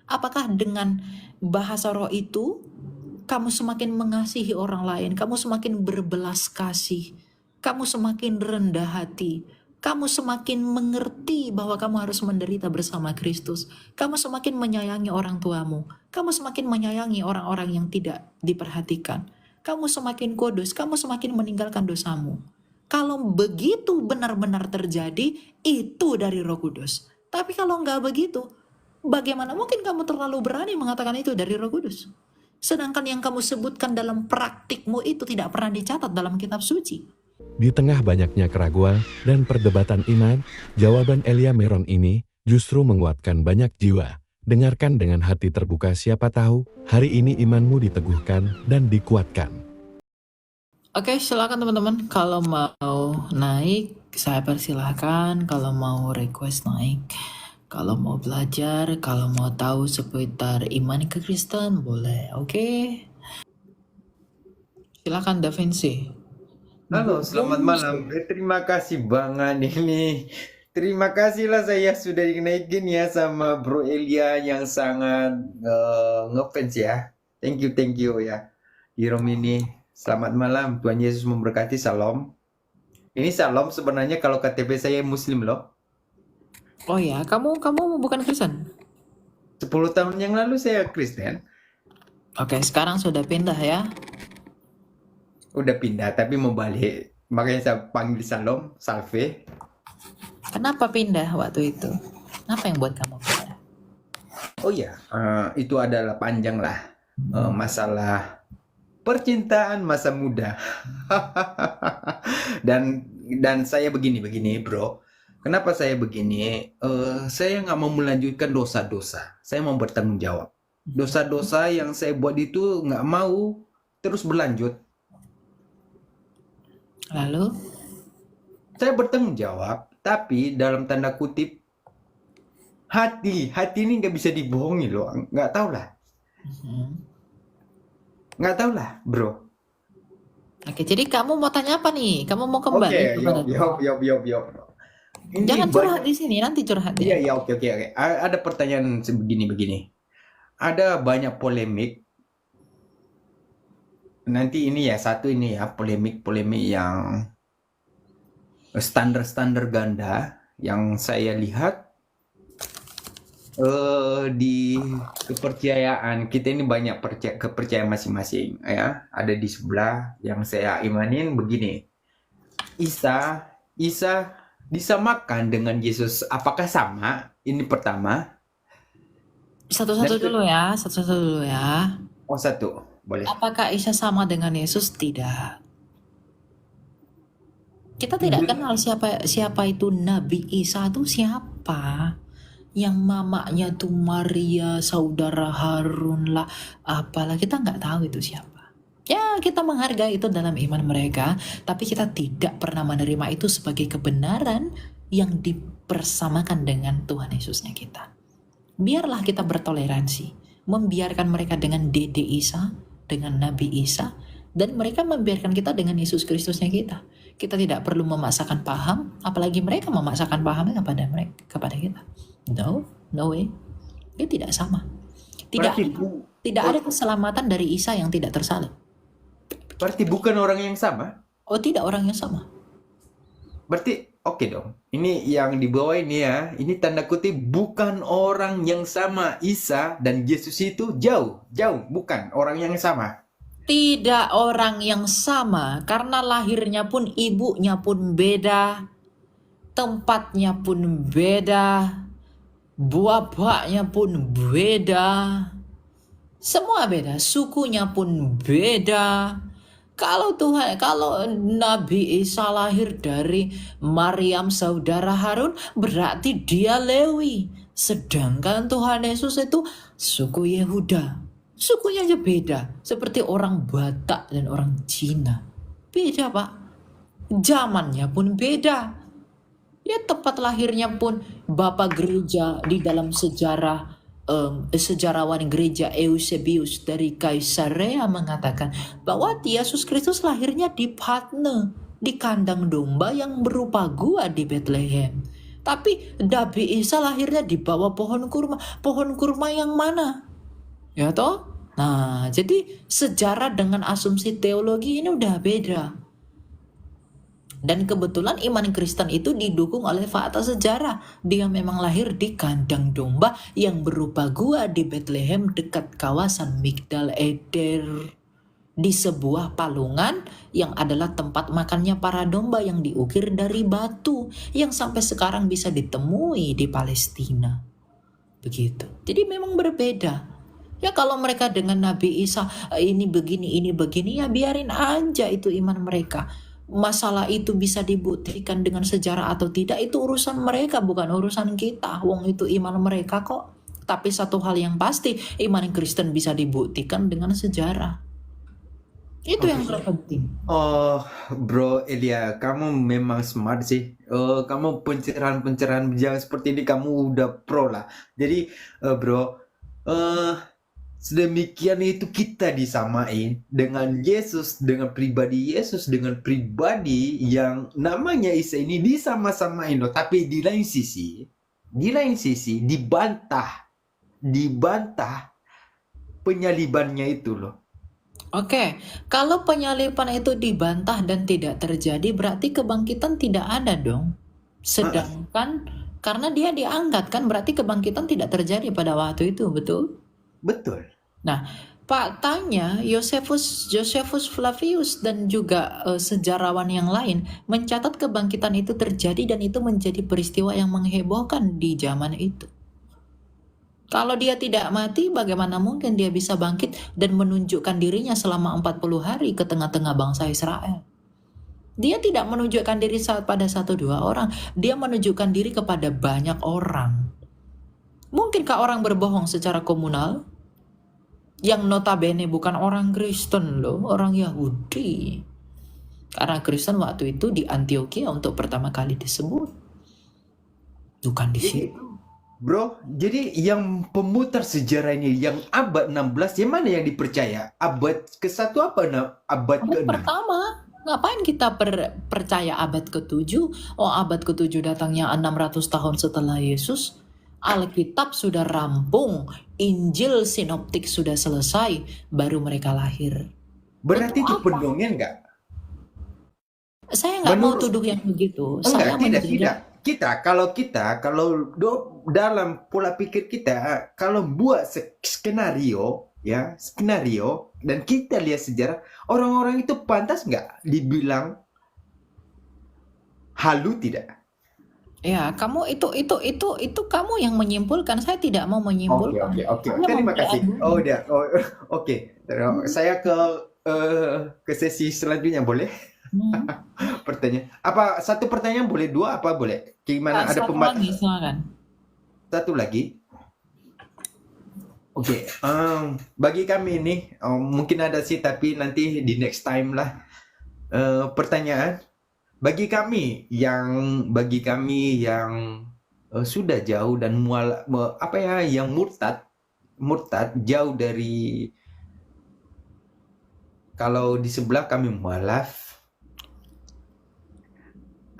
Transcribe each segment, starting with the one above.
Apakah dengan bahasa roh itu kamu semakin mengasihi orang lain, kamu semakin berbelas kasih, kamu semakin rendah hati, kamu semakin mengerti bahwa kamu harus menderita bersama Kristus, kamu semakin menyayangi orang tuamu, kamu semakin menyayangi orang-orang yang tidak diperhatikan, kamu semakin kudus, kamu semakin meninggalkan dosamu. Kalau begitu benar-benar terjadi, itu dari Roh Kudus. Tapi kalau nggak begitu, bagaimana mungkin kamu terlalu berani mengatakan itu dari Roh Kudus? Sedangkan yang kamu sebutkan dalam praktikmu itu tidak pernah dicatat dalam kitab suci. Di tengah banyaknya keraguan dan perdebatan iman, jawaban Elia Meron ini justru menguatkan banyak jiwa. Dengarkan dengan hati terbuka, siapa tahu hari ini imanmu diteguhkan dan dikuatkan. Oke, silakan teman-teman. Kalau mau naik, saya persilahkan. Kalau mau request naik. Kalau mau belajar, kalau mau tahu seputar iman kekristen, boleh. Oke. Silakan Da Vinci. Halo, selamat malam. Terima kasih banget ini. Terima kasihlah saya sudah dinaikin ya sama Bro Elia yang sangat ngefans ya. Thank you ya. Di room ini. Selamat malam. Tuhan Yesus memberkati. Salam. Ini salam sebenarnya kalau KTP saya Muslim loh. Oh ya, kamu bukan Kristen? 10 tahun yang lalu saya Kristen. Oke, sekarang sudah pindah ya. Udah pindah tapi mau balik. Makanya saya panggil salam, salve. Kenapa pindah waktu itu? Apa yang buat kamu pindah? Oh ya, itu adalah panjang lah. Masalah percintaan masa muda. dan saya begini bro. Kenapa saya begini? Saya nggak mau melanjutkan dosa-dosa. Saya mau bertanggung jawab. Dosa-dosa yang saya buat itu nggak mau terus berlanjut. Lalu? Saya bertanggung jawab, tapi dalam tanda kutip hati ini nggak bisa dibohongi loh. Nggak tahu lah, bro. Oke, jadi kamu mau tanya apa nih? Kamu mau kembali kepada Jangan curhat di sini, nanti curhat dia. Iya, oke. Ada pertanyaan begini. Ada banyak polemik. Nanti ini ya, satu ini ya, polemik yang standar ganda yang saya lihat di kepercayaan kita ini banyak kepercayaan masing-masing ya. Ada di sebelah yang saya imanin begini. Isa disamakan dengan Yesus, apakah sama? Ini pertama. Satu-satu dulu ya. Oh, satu. Boleh. Apakah Isa sama dengan Yesus? Tidak. Kita tidak kenal siapa itu Nabi Isa itu siapa. Yang mamanya tuh Maria, saudara Harun lah, apalah, kita nggak tahu itu siapa. Ya, kita menghargai itu dalam iman mereka, tapi kita tidak pernah menerima itu sebagai kebenaran yang dipersamakan dengan Tuhan Yesusnya kita. Biarlah kita bertoleransi, membiarkan mereka dengan Dede Isa, dengan Nabi Isa, dan mereka membiarkan kita dengan Yesus Kristusnya kita. Kita tidak perlu memaksakan paham, apalagi mereka memaksakan pahamnya kepada kita. No way. Dia tidak sama. Tidak ada keselamatan dari Isa yang tidak tersalib. Berarti bukan orang yang sama? Oh, tidak orang yang sama. Berarti oke dong. Ini yang di bawah ini ya. Ini tanda kutip bukan orang yang sama. Isa dan Yesus itu jauh, bukan orang yang sama. Tidak orang yang sama, karena lahirnya pun ibunya pun beda, tempatnya pun beda, bapaknya pun beda, semua beda, sukunya pun beda. Kalau Nabi Isa lahir dari Maryam saudara Harun, berarti dia Lewi. Sedangkan Tuhan Yesus itu suku Yehuda. Sukunya aja beda, seperti orang Batak dan orang Cina. Beda, Pak. Zamannya pun beda. Ya, tempat lahirnya pun Bapak gereja di dalam sejarawan gereja Eusebius dari Kaisarea mengatakan bahwa Yesus Kristus lahirnya di Patne, di kandang domba yang berupa gua di Bethlehem. Tapi Nabi Isa lahirnya di bawah pohon kurma. Pohon kurma yang mana? Ya toh? Nah, jadi sejarah dengan asumsi teologi ini udah beda. Dan kebetulan iman Kristen itu didukung oleh fakta sejarah. Dia memang lahir di kandang domba yang berupa gua di Bethlehem dekat kawasan Migdal Eder. Di sebuah palungan yang adalah tempat makannya para domba yang diukir dari batu yang sampai sekarang bisa ditemui di Palestina. Begitu. Jadi memang berbeda. Ya kalau mereka dengan Nabi Isa ini begini ya biarin aja itu iman mereka. Masalah itu bisa dibuktikan dengan sejarah atau tidak itu urusan mereka bukan urusan kita. Wong itu iman mereka kok. Tapi satu hal yang pasti iman Kristen bisa dibuktikan dengan sejarah. Itu yang terpenting. Oh, Bro Elia, kamu memang smart sih. Kamu pencerahan-pencerahan yang seperti ini kamu udah pro lah. Jadi, Bro, sedemikian itu kita disamain dengan Yesus, dengan pribadi Yesus, dengan pribadi yang namanya Isa ini disama-samain loh. Tapi di lain sisi dibantah penyalibannya itu loh. Oke, kalau penyaliban itu dibantah dan tidak terjadi, berarti kebangkitan tidak ada dong. Sedangkan karena dia diangkat kan, berarti kebangkitan tidak terjadi pada waktu itu, betul? Betul. Nah, faktanya Josephus Flavius dan juga sejarawan yang lain mencatat kebangkitan itu terjadi dan itu menjadi peristiwa yang menghebohkan di zaman itu. Kalau dia tidak mati, bagaimana mungkin dia bisa bangkit dan menunjukkan dirinya selama 40 hari ke tengah-tengah bangsa Israel? Dia tidak menunjukkan diri pada 1-2 orang, dia menunjukkan diri kepada banyak orang. Mungkinkah orang berbohong secara komunal? Yang notabene bukan orang Kristen loh, orang Yahudi. Karena Kristen waktu itu di Antioquia untuk pertama kali disebut. Bukan di situ. Bro, jadi yang pemutar sejarah ini yang abad 16 yang mana yang dipercaya? Abad ke-1 apa abad ke-6? Pertama, ngapain kita percaya abad ke-7? Oh, abad ke-7 datangnya 600 tahun setelah Yesus. Alkitab sudah rampung, Injil sinoptik sudah selesai, baru mereka lahir. Berarti itu pendongeng nggak? Saya nggak mau tuduh yang begitu. Enggak, tidak. Kalau dalam pola pikir kita, kalau buat skenario dan kita lihat sejarah, orang-orang itu pantas nggak dibilang halu tidak? Ya, kamu itu kamu yang menyimpulkan. Saya tidak mau menyimpulkan. Oke. Terima kasih. Oke. Saya ke sesi selanjutnya boleh? Pertanyaan. Apa satu pertanyaan boleh, 2 apa boleh? Gimana ada lagi, silakan. Satu lagi. Oke. Bagi kami ini mungkin ada sih tapi nanti di next time lah. Pertanyaan bagi kami yang sudah jauh dan yang murtad jauh dari, kalau di sebelah kami mualaf,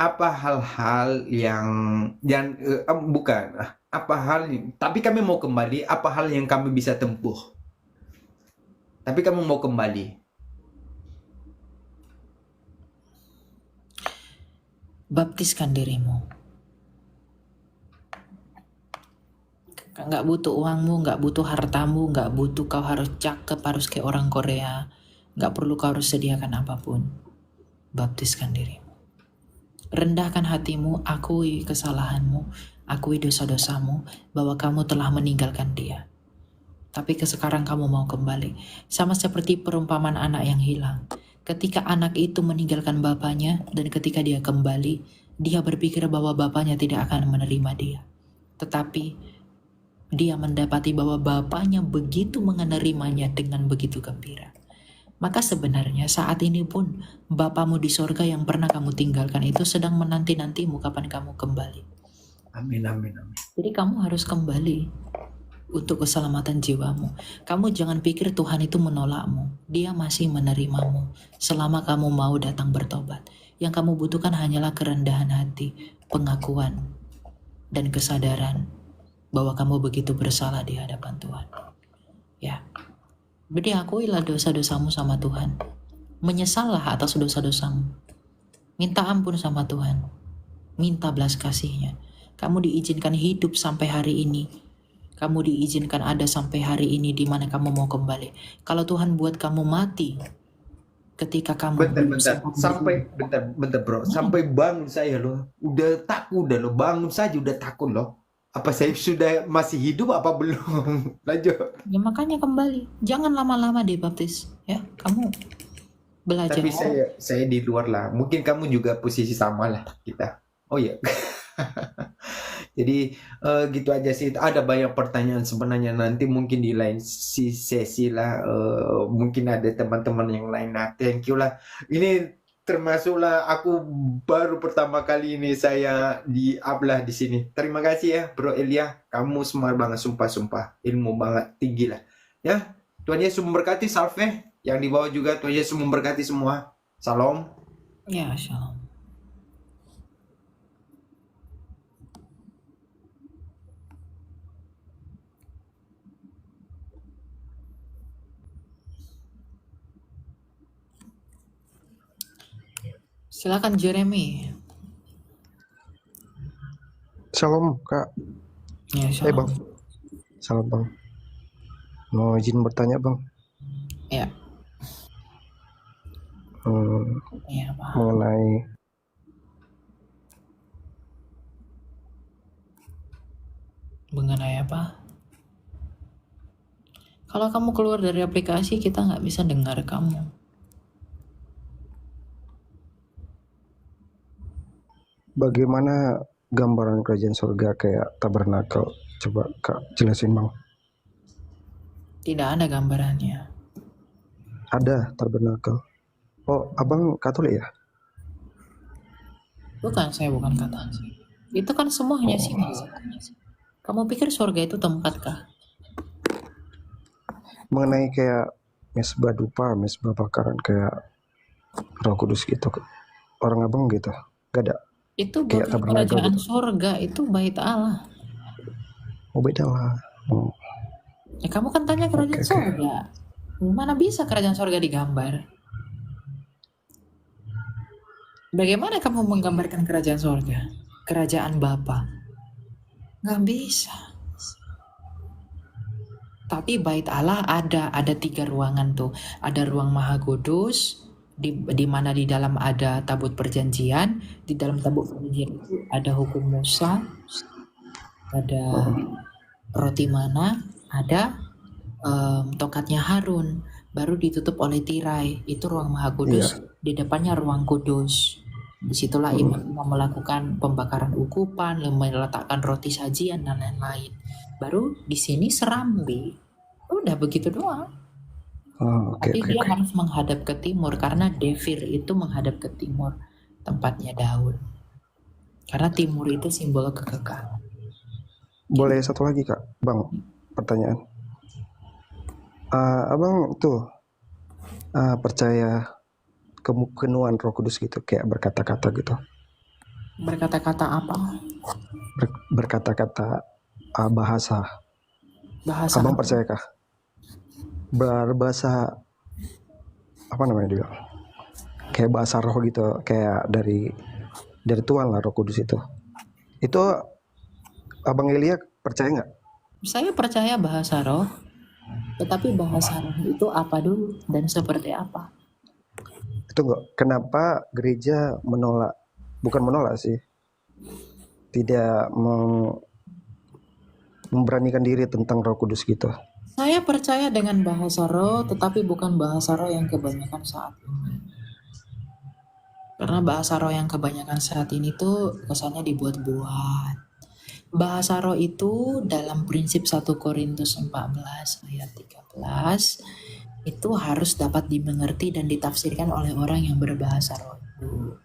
apa hal-hal tapi kami mau kembali, apa hal yang kami bisa tempuh? Tapi kamu mau kembali. Baptiskan dirimu. Nggak butuh uangmu, nggak butuh hartamu, nggak butuh kau harus cakep, harus kayak orang Korea. Nggak perlu kau harus sediakan apapun. Baptiskan dirimu. Rendahkan hatimu, akui kesalahanmu, akui dosa-dosamu, bahwa kamu telah meninggalkan dia. Tapi sekarang kamu mau kembali. Sama seperti perumpamaan anak yang hilang. Ketika anak itu meninggalkan bapaknya, dan ketika dia kembali, dia berpikir bahwa bapaknya tidak akan menerima dia. Tetapi, dia mendapati bahwa bapaknya begitu menerimanya dengan begitu gembira. Maka sebenarnya saat ini pun Bapamu di sorga yang pernah kamu tinggalkan itu sedang menanti-nantimu kapan kamu kembali. Amin. Jadi kamu harus kembali untuk keselamatan jiwamu. Kamu jangan pikir Tuhan itu menolakmu. Dia masih menerimamu selama kamu mau datang bertobat. Yang kamu butuhkan hanyalah kerendahan hati, pengakuan. dan kesadaran bahwa kamu begitu bersalah di hadapan Tuhan. Ya, jadi akuilah dosa-dosamu sama Tuhan. Menyesallah atas dosa-dosamu. Minta ampun sama Tuhan. Minta belas kasih-Nya. Kamu diizinkan hidup sampai hari ini. Kamu diizinkan ada sampai hari ini di mana kamu mau kembali. Kalau Tuhan buat kamu mati ketika kamu Bentar, bentar bro, sampai bangun saya loh, udah takut dah loh, bangun saja udah takut loh. Apa saya sudah masih hidup apa belum? Lanjut. Ya makanya kembali. Jangan lama-lama dibaptis. Ya, kamu belajar. Tapi saya di luar lah. Mungkin kamu juga posisi sama lah kita. Oh ya. Jadi gitu aja sih. Ada banyak pertanyaan sebenarnya, nanti mungkin di lain sesi lah. Mungkin ada teman-teman yang lain. Nah, thank you lah. Ini termasuklah aku baru pertama kali ini saya di uplah di sini. Terima kasih ya Bro Elia. Kamu smart banget, sumpah. Ilmu banget, tinggi lah. Ya, Tuhan Yesus memberkati. Salve. Yang di bawah juga Tuhan Yesus memberkati semua. Salam. Ya, shalom. Silakan Jeremy. Shalom Kak. Ya, shalom. Bang. Shalom Bang. Mau izin bertanya Bang. Ya. Ya, Pak. Mengenai apa? Kalau kamu keluar dari aplikasi, kita nggak bisa dengar kamu. Bagaimana gambaran kerajaan surga kayak tabernakel? Coba Kak jelasin Bang. Tidak ada gambarannya. Ada tabernakel. Oh, Abang Katolik ya? Bukan, saya bukan kata. Itu kan semua hanya simbol. Kamu pikir surga itu tempatkah? Mengenai kayak mesbah dupa, mesbah bakaran kayak Roh Kudus gitu. Orang Abang gitu. Gak ada. Itu Kayak bukan tabernakel kerajaan gitu. surga, itu bait Allah. Oh beda lah. Ya, kamu kan tanya kerajaan surga. Mana bisa kerajaan surga digambar? Bagaimana kamu menggambarkan kerajaan surga? Kerajaan Bapa? Nggak bisa. Tapi bait Allah ada 3 ruangan tuh. Ada ruang Maha Kudus, di mana di dalam ada tabut perjanjian. Di dalam tabut perjanjian itu ada hukum Musa, ada roti mana, ada tokatnya Harun, baru ditutup oleh tirai. Itu ruang Maha Kudus. Di depannya ruang kudus. Disitulah imam melakukan pembakaran ukupan, meletakkan roti sajian dan lain-lain. Baru di sini serambi. Udah begitu doang. Tapi dia harus menghadap ke timur, karena Devir itu menghadap ke timur, tempatnya Daud. Karena timur itu simbol kekekalan. Boleh satu lagi Kak, Bang, pertanyaan. Abang tuh percaya kepenuhan Roh Kudus gitu, kayak berkata-kata gitu. Berkata-kata apa? Berkata-kata bahasa. Abang percaya kah? Berbahasa apa namanya dia? Kayak bahasa roh gitu, kayak dari Tuhan lah Roh Kudus itu. Itu Abang Elia percaya nggak? Saya percaya bahasa roh, tetapi bahasa roh itu apa dulu dan seperti apa? Itu enggak. Kenapa gereja bukan menolak sih, tidak memberanikan diri tentang Roh Kudus gitu? Saya percaya dengan bahasa roh, tetapi bukan bahasa roh yang kebanyakan saat ini. Karena bahasa roh yang kebanyakan saat ini tuh kesannya dibuat-buat. Bahasa roh itu dalam prinsip 1 Korintus 14 ayat 13 itu harus dapat dimengerti dan ditafsirkan oleh orang yang berbahasa roh itu.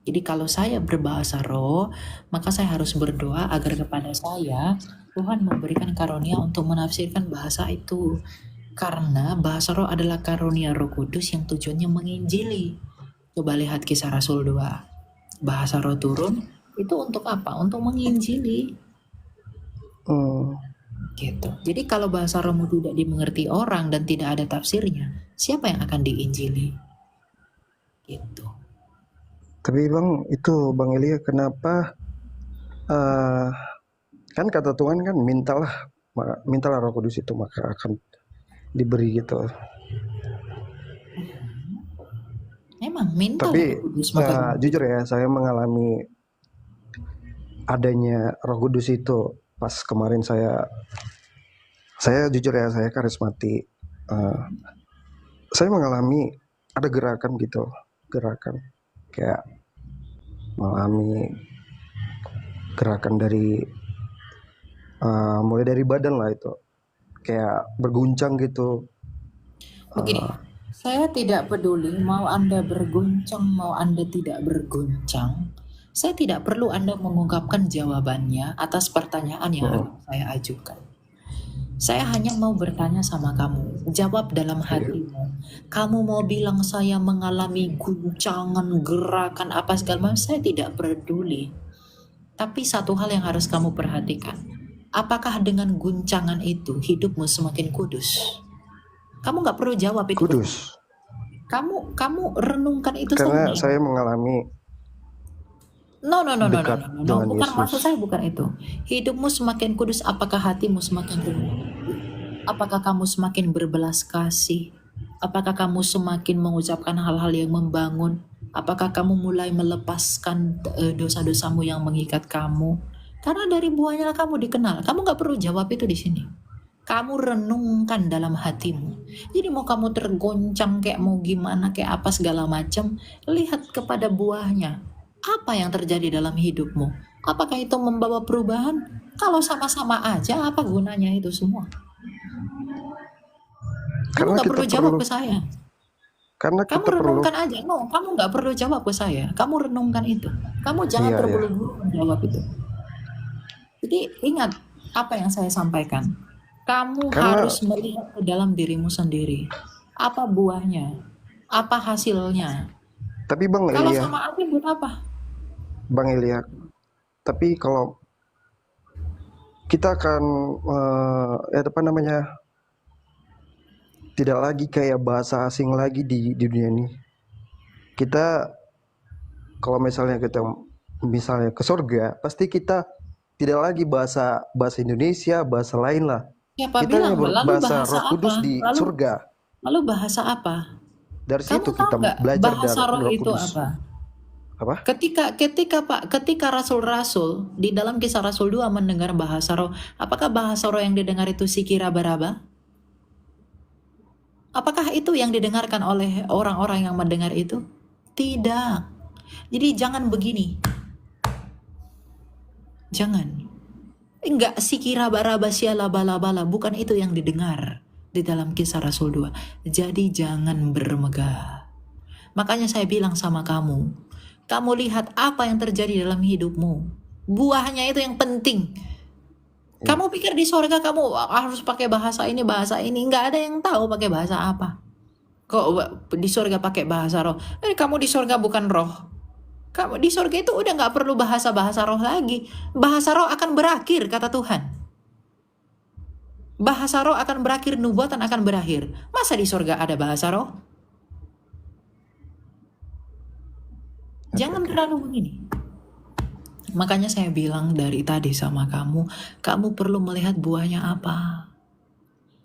Jadi kalau saya berbahasa roh, maka saya harus berdoa agar kepada saya Tuhan memberikan karunia untuk menafsirkan bahasa itu. Karena bahasa roh adalah karunia Roh Kudus yang tujuannya menginjili. Coba lihat Kisah Rasul 2. Bahasa roh turun, Itu untuk apa? Untuk menginjili. Hmm. Gitu. Jadi kalau bahasa rohmu tidak dimengerti orang dan tidak ada tafsirnya, siapa yang akan diinjili? Gitu. Tapi Bang, itu Bang Elia kenapa eh, kan kata Tuhan kan mintalah Roh Kudus itu maka akan diberi gitu. Memang minta Tapi Roh Kudus maka jujur ya, saya mengalami adanya Roh Kudus itu pas kemarin saya jujur ya, saya karismatik. Saya mengalami ada gerakan gitu, gerakan kayak mengalami gerakan dari mulai dari badan lah itu, kayak berguncang gitu. begini. Saya tidak peduli mau Anda berguncang, mau Anda tidak berguncang. Saya tidak perlu Anda mengungkapkan jawabannya atas pertanyaan yang akan saya ajukan. Saya hanya mau bertanya sama kamu, jawab dalam hatimu. Kamu mau bilang saya mengalami guncangan, gerakan apa segala macam, saya tidak peduli. Tapi satu hal yang harus kamu perhatikan, apakah dengan guncangan itu hidupmu semakin kudus? Kamu nggak perlu jawab itu. Kudus. Kamu renungkan itu Karena saja. saya mengalami No. dekat dengan Bukan Yesus. maksud saya bukan itu. Hidupmu semakin kudus, apakah hatimu semakin rendah? Apakah kamu semakin berbelas kasih? Apakah kamu semakin mengucapkan hal-hal yang membangun? Apakah kamu mulai melepaskan dosa-dosamu yang mengikat kamu? Karena dari buahnya kamu dikenal. Kamu nggak perlu jawab itu di sini. Kamu renungkan dalam hatimu. Jadi mau kamu tergoncang kayak mau gimana kayak apa segala macam, lihat kepada buahnya. Apa yang terjadi dalam hidupmu? Apakah itu membawa perubahan? Kalau sama-sama aja, apa gunanya itu semua? Kamu Karena nggak kita perlu jawab perlu- ke saya. Karena Kamu kita perlu renungkan aja. No, kamu nggak perlu jawab ke saya. Kamu renungkan itu. Kamu jangan Iya, terburu-buru menjawab itu. Jadi ingat apa yang saya sampaikan. Kamu Karena- harus melihat ke dalam dirimu sendiri. Apa buahnya? Apa hasilnya? tapi Bang Kalau Elia, sama aja buat apa? Bang Elia, tapi kalau kita akan tidak lagi kayak bahasa asing lagi di dunia ini. Kita kalau misalnya ke surga, pasti kita tidak lagi bahasa Indonesia, bahasa lain lah. Siapa Kita bilang? Lalu berbahasa bahasa Roh Kudus apa? di surga. Lalu bahasa apa? Dari Kamu situ tahu kita nggak belajar bahasa dari roh Roh itu Kudus. apa? Apa? Ketika rasul-rasul di dalam Kisah Rasul 2 mendengar bahasa roh, apakah bahasa roh yang didengar itu sikira baraba? Apakah itu yang didengarkan oleh orang-orang yang mendengar itu? Tidak. Jadi jangan begini. Jangan. Enggak sikira baraba siala bala-bala, bukan itu yang didengar di dalam Kisah Rasul 2. Jadi jangan bermegah. Makanya saya bilang sama kamu, kamu lihat apa yang terjadi dalam hidupmu. Buahnya itu yang penting. Kamu pikir di sorga kamu harus pakai bahasa ini, nggak ada yang tahu pakai bahasa apa. Kok di sorga pakai bahasa roh? Kamu di sorga bukan roh. Kamu di sorga itu udah nggak perlu bahasa roh lagi. Bahasa roh akan berakhir, kata Tuhan. Bahasa roh akan berakhir, nubuatan akan berakhir. Masa di sorga ada bahasa roh? Jangan terlalu begini. Makanya saya bilang dari tadi sama kamu perlu melihat buahnya apa.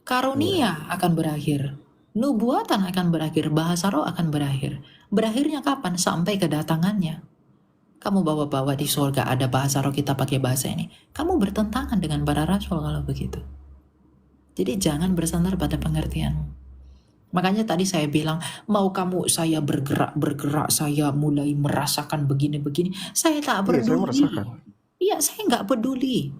Karunia akan berakhir, nubuatan akan berakhir, bahasa roh akan berakhir. Berakhirnya kapan? Sampai kedatangannya. Kamu bawa-bawa di surga ada bahasa roh, kita pakai bahasa ini. Kamu bertentangan dengan para rasul kalau begitu. Jadi jangan bersandar pada pengertianmu. Makanya tadi saya bilang, mau kamu saya bergerak, saya mulai merasakan begini-begini. Saya tak peduli. Iya, saya merasakan. Iya, saya nggak peduli.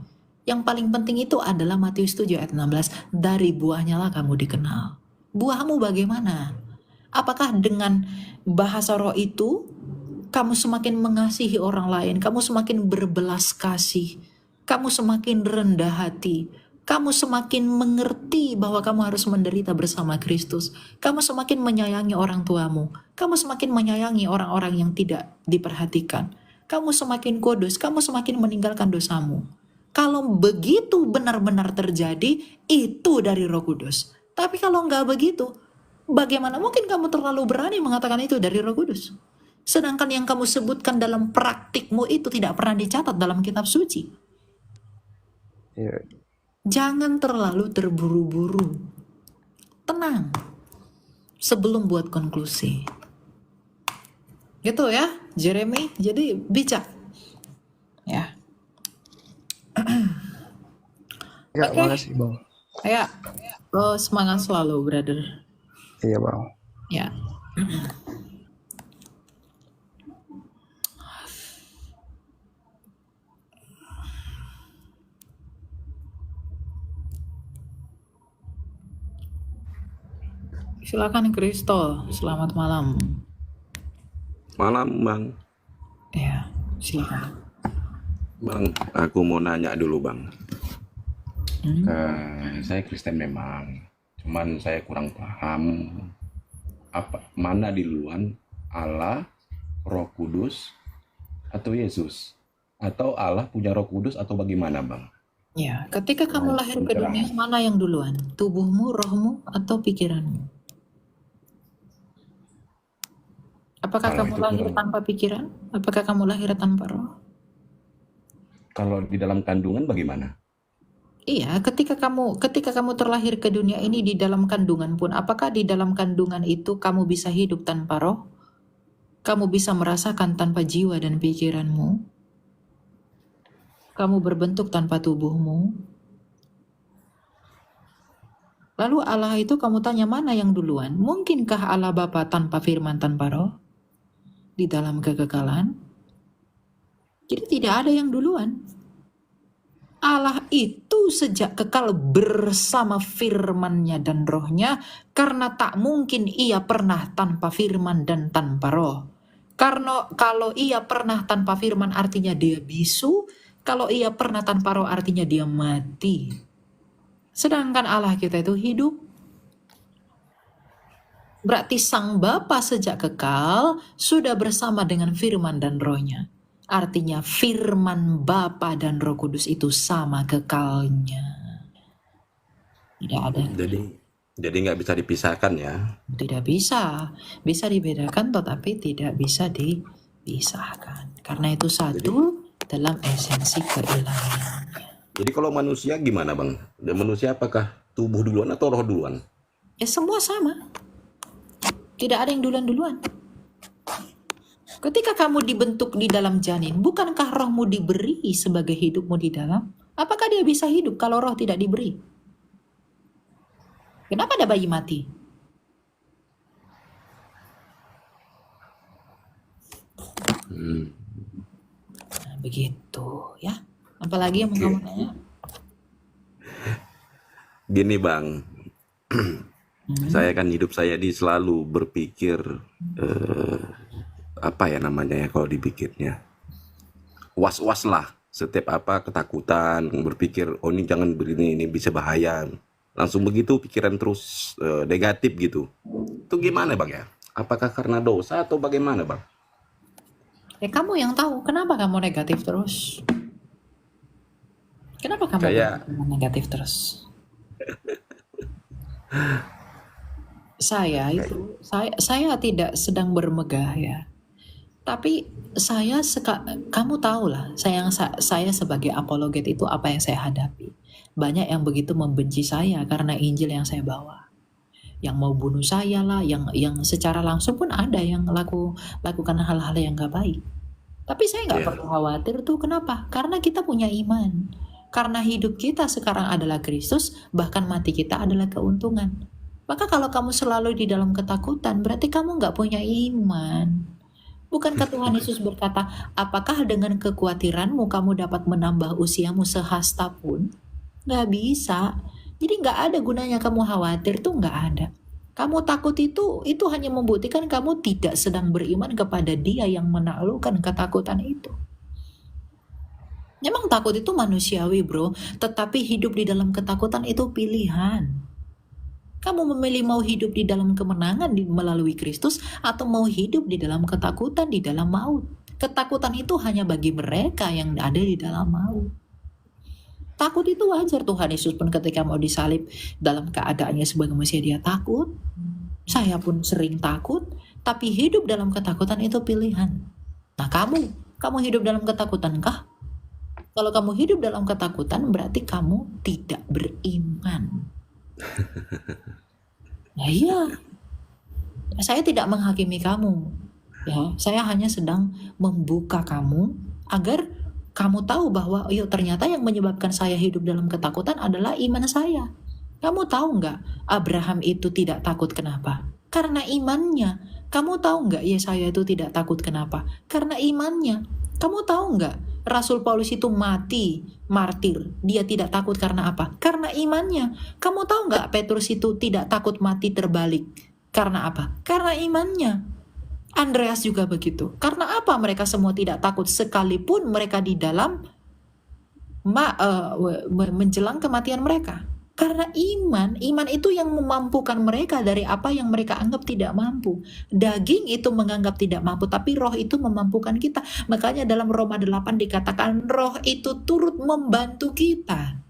Yang paling penting itu adalah Matius 7 ayat 16. Dari buahnya lah kamu dikenal. Buahmu bagaimana? Apakah dengan bahasa roh itu, kamu semakin mengasihi orang lain, kamu semakin berbelas kasih, kamu semakin rendah hati, kamu semakin mengerti bahwa kamu harus menderita bersama Kristus. Kamu semakin menyayangi orang tuamu. Kamu semakin menyayangi orang-orang yang tidak diperhatikan. kamu semakin kudus, kamu semakin meninggalkan dosamu. Kalau begitu benar-benar terjadi, itu dari Roh Kudus. Tapi kalau nggak begitu, bagaimana mungkin kamu terlalu berani mengatakan itu dari Roh Kudus? Sedangkan yang kamu sebutkan dalam praktikmu itu tidak pernah dicatat dalam kitab suci. Iya. Jangan terlalu terburu-buru. Tenang. Sebelum buat konklusi. Gitu ya, Jeremy. Jadi bijak. Ya. Ya, Oke. makasih Bang. Ya. Semangat selalu, brother. Iya Bang. Ya. Silakan Kristo. Selamat malam. Malam Bang. Ya, silakan. Bang, aku mau nanya dulu Bang. Hmm. Saya Kristen memang, cuman saya kurang paham mana duluan, Allah, Roh Kudus, atau Yesus, atau Allah punya Roh Kudus atau bagaimana Bang? Ya, ketika kamu Nah, lahir ke pencerahan. dunia, mana yang duluan? Tubuhmu, rohmu, atau pikiranmu? Apakah Kalau kamu itu lahir kurang. tanpa pikiran? Apakah kamu lahir tanpa roh? Kalau di dalam kandungan bagaimana? Iya, ketika kamu terlahir ke dunia ini di dalam kandungan pun, apakah di dalam kandungan itu kamu bisa hidup tanpa roh? Kamu bisa merasakan tanpa jiwa dan pikiranmu? Kamu berbentuk tanpa tubuhmu? Lalu Allah itu kamu tanya mana yang duluan? Mungkinkah Allah Bapa tanpa firman, tanpa roh? Di dalam kekekalan? Jadi tidak ada yang duluan. Allah itu sejak kekal bersama firman-Nya dan rohnya, karena tak mungkin ia pernah tanpa firman dan tanpa roh. Karena kalau ia pernah tanpa firman artinya dia bisu, kalau ia pernah tanpa roh artinya dia mati. Sedangkan Allah kita itu hidup. Berarti Sang Bapa sejak kekal sudah bersama dengan firman dan rohnya. Artinya firman Bapa dan Roh Kudus itu sama kekalnya. Tidak ada. Jadi nggak bisa dipisahkan ya? Tidak bisa. Bisa dibedakan tetapi tidak bisa dipisahkan. Karena itu satu dalam esensi keilahian. Jadi kalau manusia gimana Bang? Dan manusia apakah tubuh duluan atau roh duluan? Ya semua sama. Tidak ada yang duluan-duluan. Ketika kamu dibentuk di dalam janin, bukankah rohmu diberi sebagai hidupmu di dalam? Apakah dia bisa hidup kalau roh tidak diberi? Kenapa ada bayi mati? Nah, begitu ya. Apalagi yang mau kamu tanya? Gini Bang, saya kan hidup saya selalu berpikir apa ya namanya ya kalau dipikirnya, was-was lah. Setiap ketakutan, berpikir oh ini jangan begini, ini bisa bahaya. Langsung begitu pikiran terus negatif gitu. Itu gimana Bang ya? Apakah karena dosa atau bagaimana Bang? Kamu yang tahu kenapa kamu negatif terus? Kenapa kamu negatif terus? Saya tidak sedang bermegah ya. Tapi kamu tahulah, saya sebagai apologet itu apa yang saya hadapi. Banyak yang begitu membenci saya karena Injil yang saya bawa. Yang mau bunuh saya lah, yang secara langsung pun ada yang lakukan hal-hal yang gak baik. Tapi saya gak perlu khawatir tuh, kenapa? Karena kita punya iman. Karena hidup kita sekarang adalah Kristus, bahkan mati kita adalah keuntungan. Maka kalau kamu selalu di dalam ketakutan, berarti kamu gak punya iman. Bukankah Tuhan Yesus berkata, apakah dengan kekhawatiranmu kamu dapat menambah usiamu sehasta pun? Gak bisa. Jadi gak ada gunanya kamu khawatir, tuh gak ada. Kamu takut itu hanya membuktikan kamu tidak sedang beriman kepada Dia yang menaklukkan ketakutan itu. Memang takut itu manusiawi bro, tetapi hidup di dalam ketakutan itu pilihan. Kamu memilih mau hidup di dalam kemenangan melalui Kristus, atau mau hidup di dalam ketakutan, di dalam maut. Ketakutan itu hanya bagi mereka yang ada di dalam maut. Takut itu wajar. Tuhan Yesus pun ketika mau disalib dalam keadaannya sebagai manusia dia takut. Saya pun sering takut, tapi hidup dalam ketakutan itu pilihan. Nah, kamu hidup dalam ketakutan kah? Kalau kamu hidup dalam ketakutan berarti kamu tidak beriman. Nah, iya. Saya tidak menghakimi kamu. Ya, saya hanya sedang membuka kamu agar kamu tahu bahwa ternyata yang menyebabkan saya hidup dalam ketakutan adalah iman saya. Kamu tahu nggak Abraham itu tidak takut kenapa? Karena imannya. Kamu tahu nggak Yesaya itu tidak takut kenapa? Karena imannya. Kamu tahu nggak Rasul Paulus itu mati martir? Dia tidak takut karena apa? Karena imannya. Kamu tahu nggak Petrus itu tidak takut mati terbalik? Karena apa? Karena imannya. Andreas juga begitu. Karena apa mereka semua tidak takut sekalipun mereka di dalam menjelang kematian mereka? Karena iman itu yang memampukan mereka dari apa yang mereka anggap tidak mampu. Daging itu menganggap tidak mampu, tapi roh itu memampukan kita. Makanya dalam Roma 8 dikatakan roh itu turut membantu kita.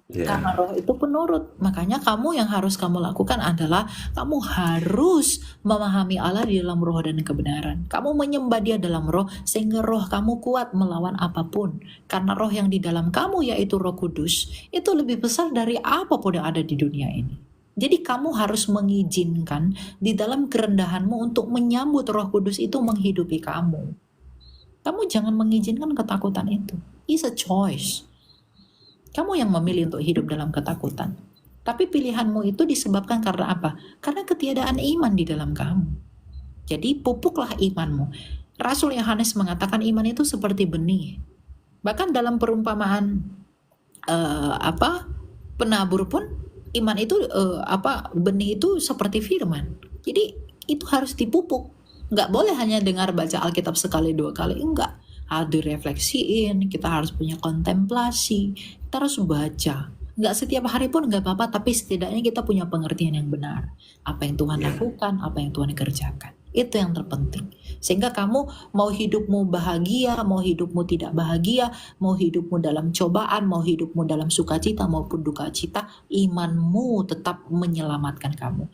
Karena roh itu penurut. Makanya kamu yang harus kamu lakukan adalah kamu harus memahami Allah di dalam roh dan kebenaran. Kamu menyembah dia dalam roh sehingga roh kamu kuat melawan apapun. Karena roh yang di dalam kamu yaitu Roh Kudus itu lebih besar dari apapun yang ada di dunia ini. Jadi kamu harus mengizinkan di dalam kerendahanmu untuk menyambut Roh Kudus itu menghidupi kamu. Kamu jangan mengizinkan ketakutan itu. It's a choice. Kamu yang memilih untuk hidup dalam ketakutan. Tapi pilihanmu itu disebabkan karena apa? Karena ketiadaan iman di dalam kamu. Jadi pupuklah imanmu. Rasul Yohanes mengatakan iman itu seperti benih. Bahkan dalam perumpamaan penabur pun iman itu benih itu seperti firman. Jadi itu harus dipupuk. Nggak boleh hanya dengar baca Alkitab sekali dua kali, enggak. Harus direfleksiin, kita harus punya kontemplasi, kita harus baca. Nggak setiap hari pun nggak apa-apa, tapi setidaknya kita punya pengertian yang benar. Apa yang Tuhan lakukan, apa yang Tuhan kerjakan. Itu yang terpenting. Sehingga kamu mau hidupmu bahagia, mau hidupmu tidak bahagia, mau hidupmu dalam cobaan, mau hidupmu dalam sukacita maupun duka cita, imanmu tetap menyelamatkan kamu.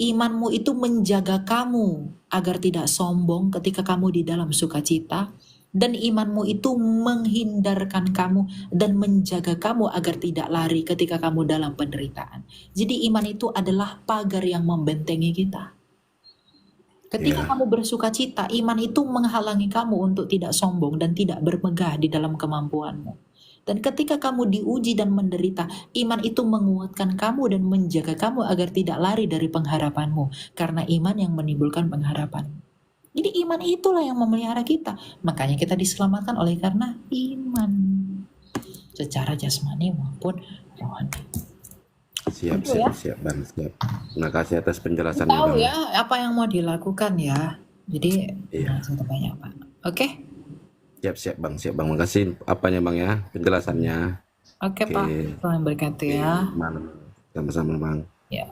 Imanmu itu menjaga kamu agar tidak sombong ketika kamu di dalam sukacita. Dan imanmu itu menghindarkan kamu dan menjaga kamu agar tidak lari ketika kamu dalam penderitaan. Jadi iman itu adalah pagar yang membentengi kita. Ketika kamu bersuka cita, iman itu menghalangi kamu untuk tidak sombong dan tidak bermegah di dalam kemampuanmu. Dan ketika kamu diuji dan menderita, iman itu menguatkan kamu dan menjaga kamu agar tidak lari dari pengharapanmu. Karena iman yang menimbulkan pengharapan. Jadi iman itulah yang memelihara kita. Makanya kita diselamatkan oleh karena iman. Secara jasmani maupun rohani. Siap Bang, siap. Terima kasih atas penjelasannya Tahu Bang. ya apa yang mau dilakukan ya. Jadi langsung banyak Pak. Oke? Siap Bang. Makasih apanya Bang ya, penjelasannya. Oke Pak. Tuhan berkati ya. Malam. Sama-sama Bang. Ya.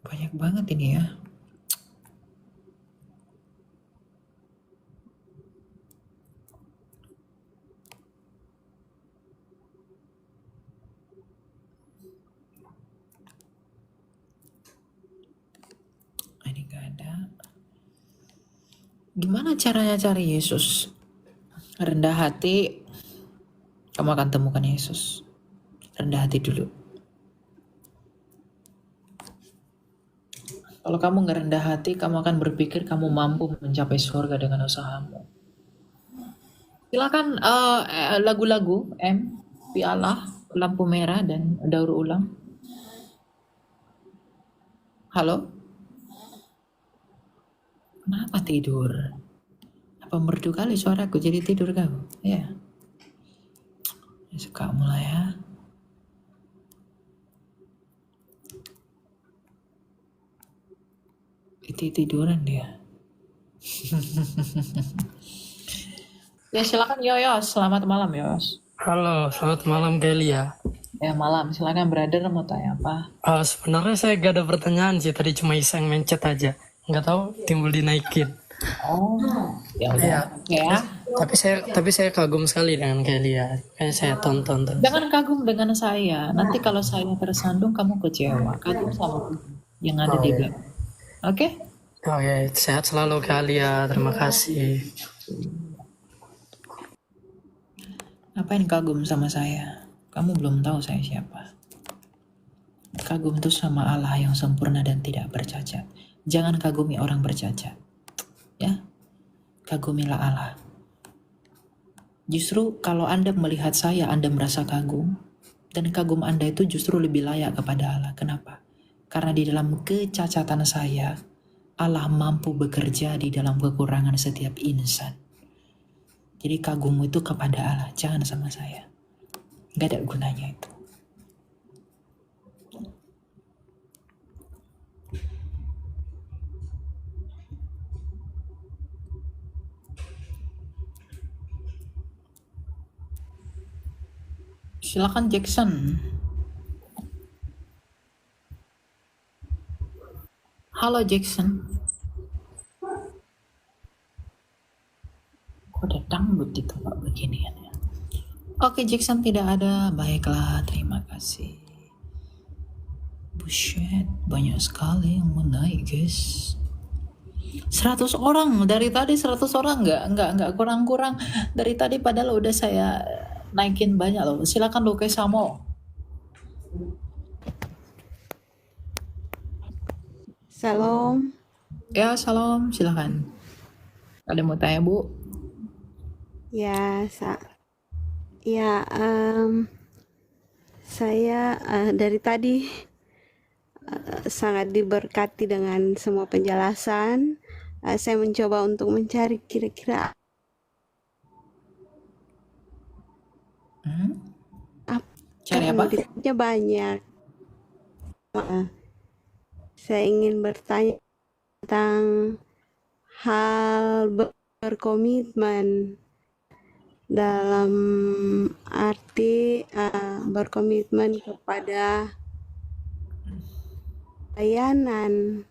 Banyak banget ini ya. Ini gak ada. Gimana caranya cari Yesus? Rendah hati, kamu akan temukan Yesus. Rendah hati dulu. Kalau kamu nggak rendah hati, kamu akan berpikir kamu mampu mencapai surga dengan usahamu. Silakan lagu-lagu Piala, Lampu Merah, dan Daur Ulang. Halo? Kenapa tidur? Apa merdu kali suaraku jadi tidur kamu? Ya. Suka mulai ya. Tiduran dia. Ya silakan Yoyos, selamat malam Yos. Halo, selamat malam Kelia. Ya malam, silakan brother mau tanya apa? Sebenarnya saya gak ada pertanyaan sih, tadi cuma iseng mencet aja. Nggak tahu timbul dinaikin. Oh, ya udah. Iya. Oke ya. Tapi saya kagum sekali dengan Kelia. Kayak saya tonton terus. Jangan kagum dengan saya. Nanti kalau saya tersandung kamu kecewa. Kagum sama yang ada di belakang. Oke? Oke, sehat selalu Kelia. Terima kasih. Ngapain kagum sama saya? Kamu belum tahu saya siapa. Kagum itu sama Allah yang sempurna dan tidak bercacat. Jangan kagumi orang bercacat. Ya, kagumilah Allah. Justru kalau Anda melihat saya, Anda merasa kagum. Dan kagum Anda itu justru lebih layak kepada Allah. Kenapa? Karena di dalam kecacatan saya, Allah mampu bekerja di dalam kekurangan setiap insan. Jadi kagum itu kepada Allah, jangan sama saya. Gak ada gunanya itu. Silakan Jackson. Halo Jackson. Kok ada dangdut di tempat beginian ya? Oke Jackson tidak ada. Baiklah, terima kasih. Buset, banyak sekali yang mau naik guys. 100 orang dari tadi, 100 orang nggak kurang-kurang dari tadi, padahal udah saya naikin banyak loh. Silakan Luke Samo. Salam. Ya salam, silakan. Ada mau tanya Bu? Ya, saya dari tadi sangat diberkati dengan semua penjelasan. Saya mencoba untuk mencari kira-kira Cari apa? komoditasnya banyak. Saya ingin bertanya tentang hal berkomitmen dalam arti berkomitmen kepada layanan.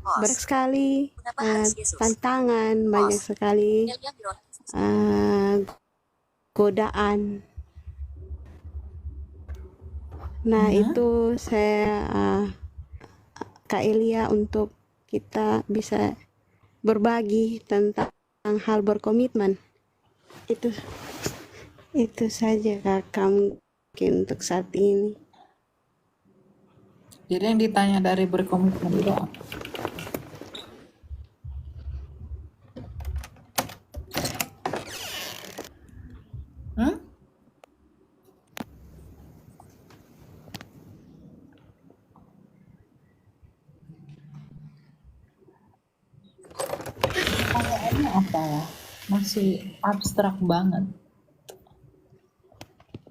Banyak sekali tantangan, banyak sekali godaan. Nah, itu saya Kak Elia untuk kita bisa berbagi tentang hal berkomitmen. Itu saja Kakak mungkin untuk saat ini. Jadi yang ditanya dari berkomitmen itu apa? Pertanyaannya apa ya? Masih abstrak banget.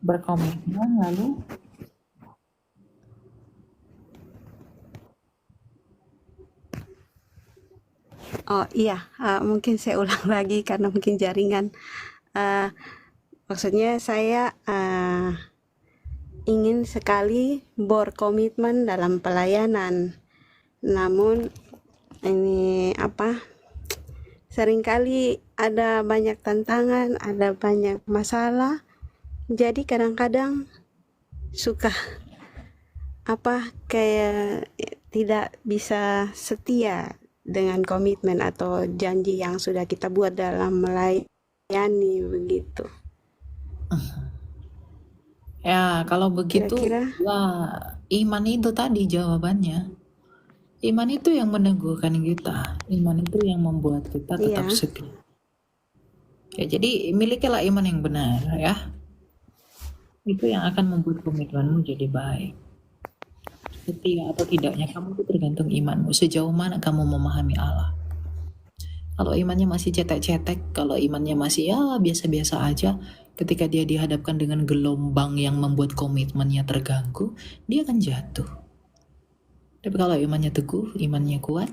Berkomitmen lalu Oh iya, mungkin saya ulang lagi karena mungkin jaringan. Maksudnya saya ingin sekali berkomitmen dalam pelayanan. Namun ini seringkali ada banyak tantangan, ada banyak masalah. Jadi kadang-kadang suka kayak tidak bisa setia dengan komitmen atau janji yang sudah kita buat dalam melayani begitu. ya kalau begitu Kira-kira iman itu tadi jawabannya. Iman itu yang meneguhkan kita. Iman itu yang membuat kita tetap Iya. setia. Ya, jadi milikilah iman yang benar ya. Itu yang akan membuat komitmenmu jadi baik. Setia atau tidaknya kamu itu tergantung imanmu. Sejauh mana kamu memahami Allah. Kalau imannya masih cetek-cetek, kalau imannya masih ya biasa-biasa aja, ketika dia dihadapkan dengan gelombang yang membuat komitmennya terganggu, dia akan jatuh. Tapi kalau imannya teguh, imannya kuat,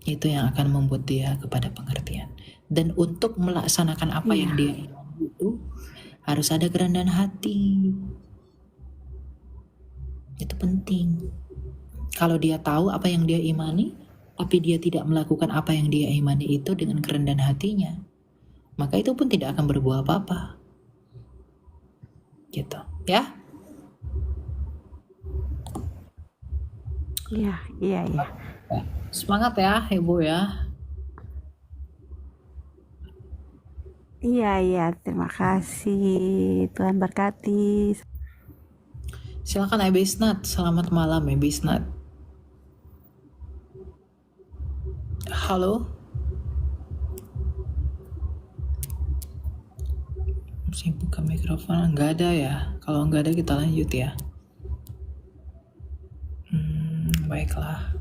itu yang akan membuat dia kepada pengertian. Dan untuk melaksanakan apa yang Iya. dia imani itu harus ada kerendahan hati. Itu penting. Kalau dia tahu apa yang dia imani, tapi dia tidak melakukan apa yang dia imani itu dengan kerendahan hatinya, maka itu pun tidak akan berbuah apa-apa. Gitu. Ya? Iya, iya, iya. Semangat ya, Ibu ya. Iya, iya, terima kasih. Tuhan berkati. Silakan Ebisnat. Selamat malam Ebisnat. Halo? Saya buka mikrofon. Nggak ada ya? Kalau nggak ada kita lanjut ya. Baiklah.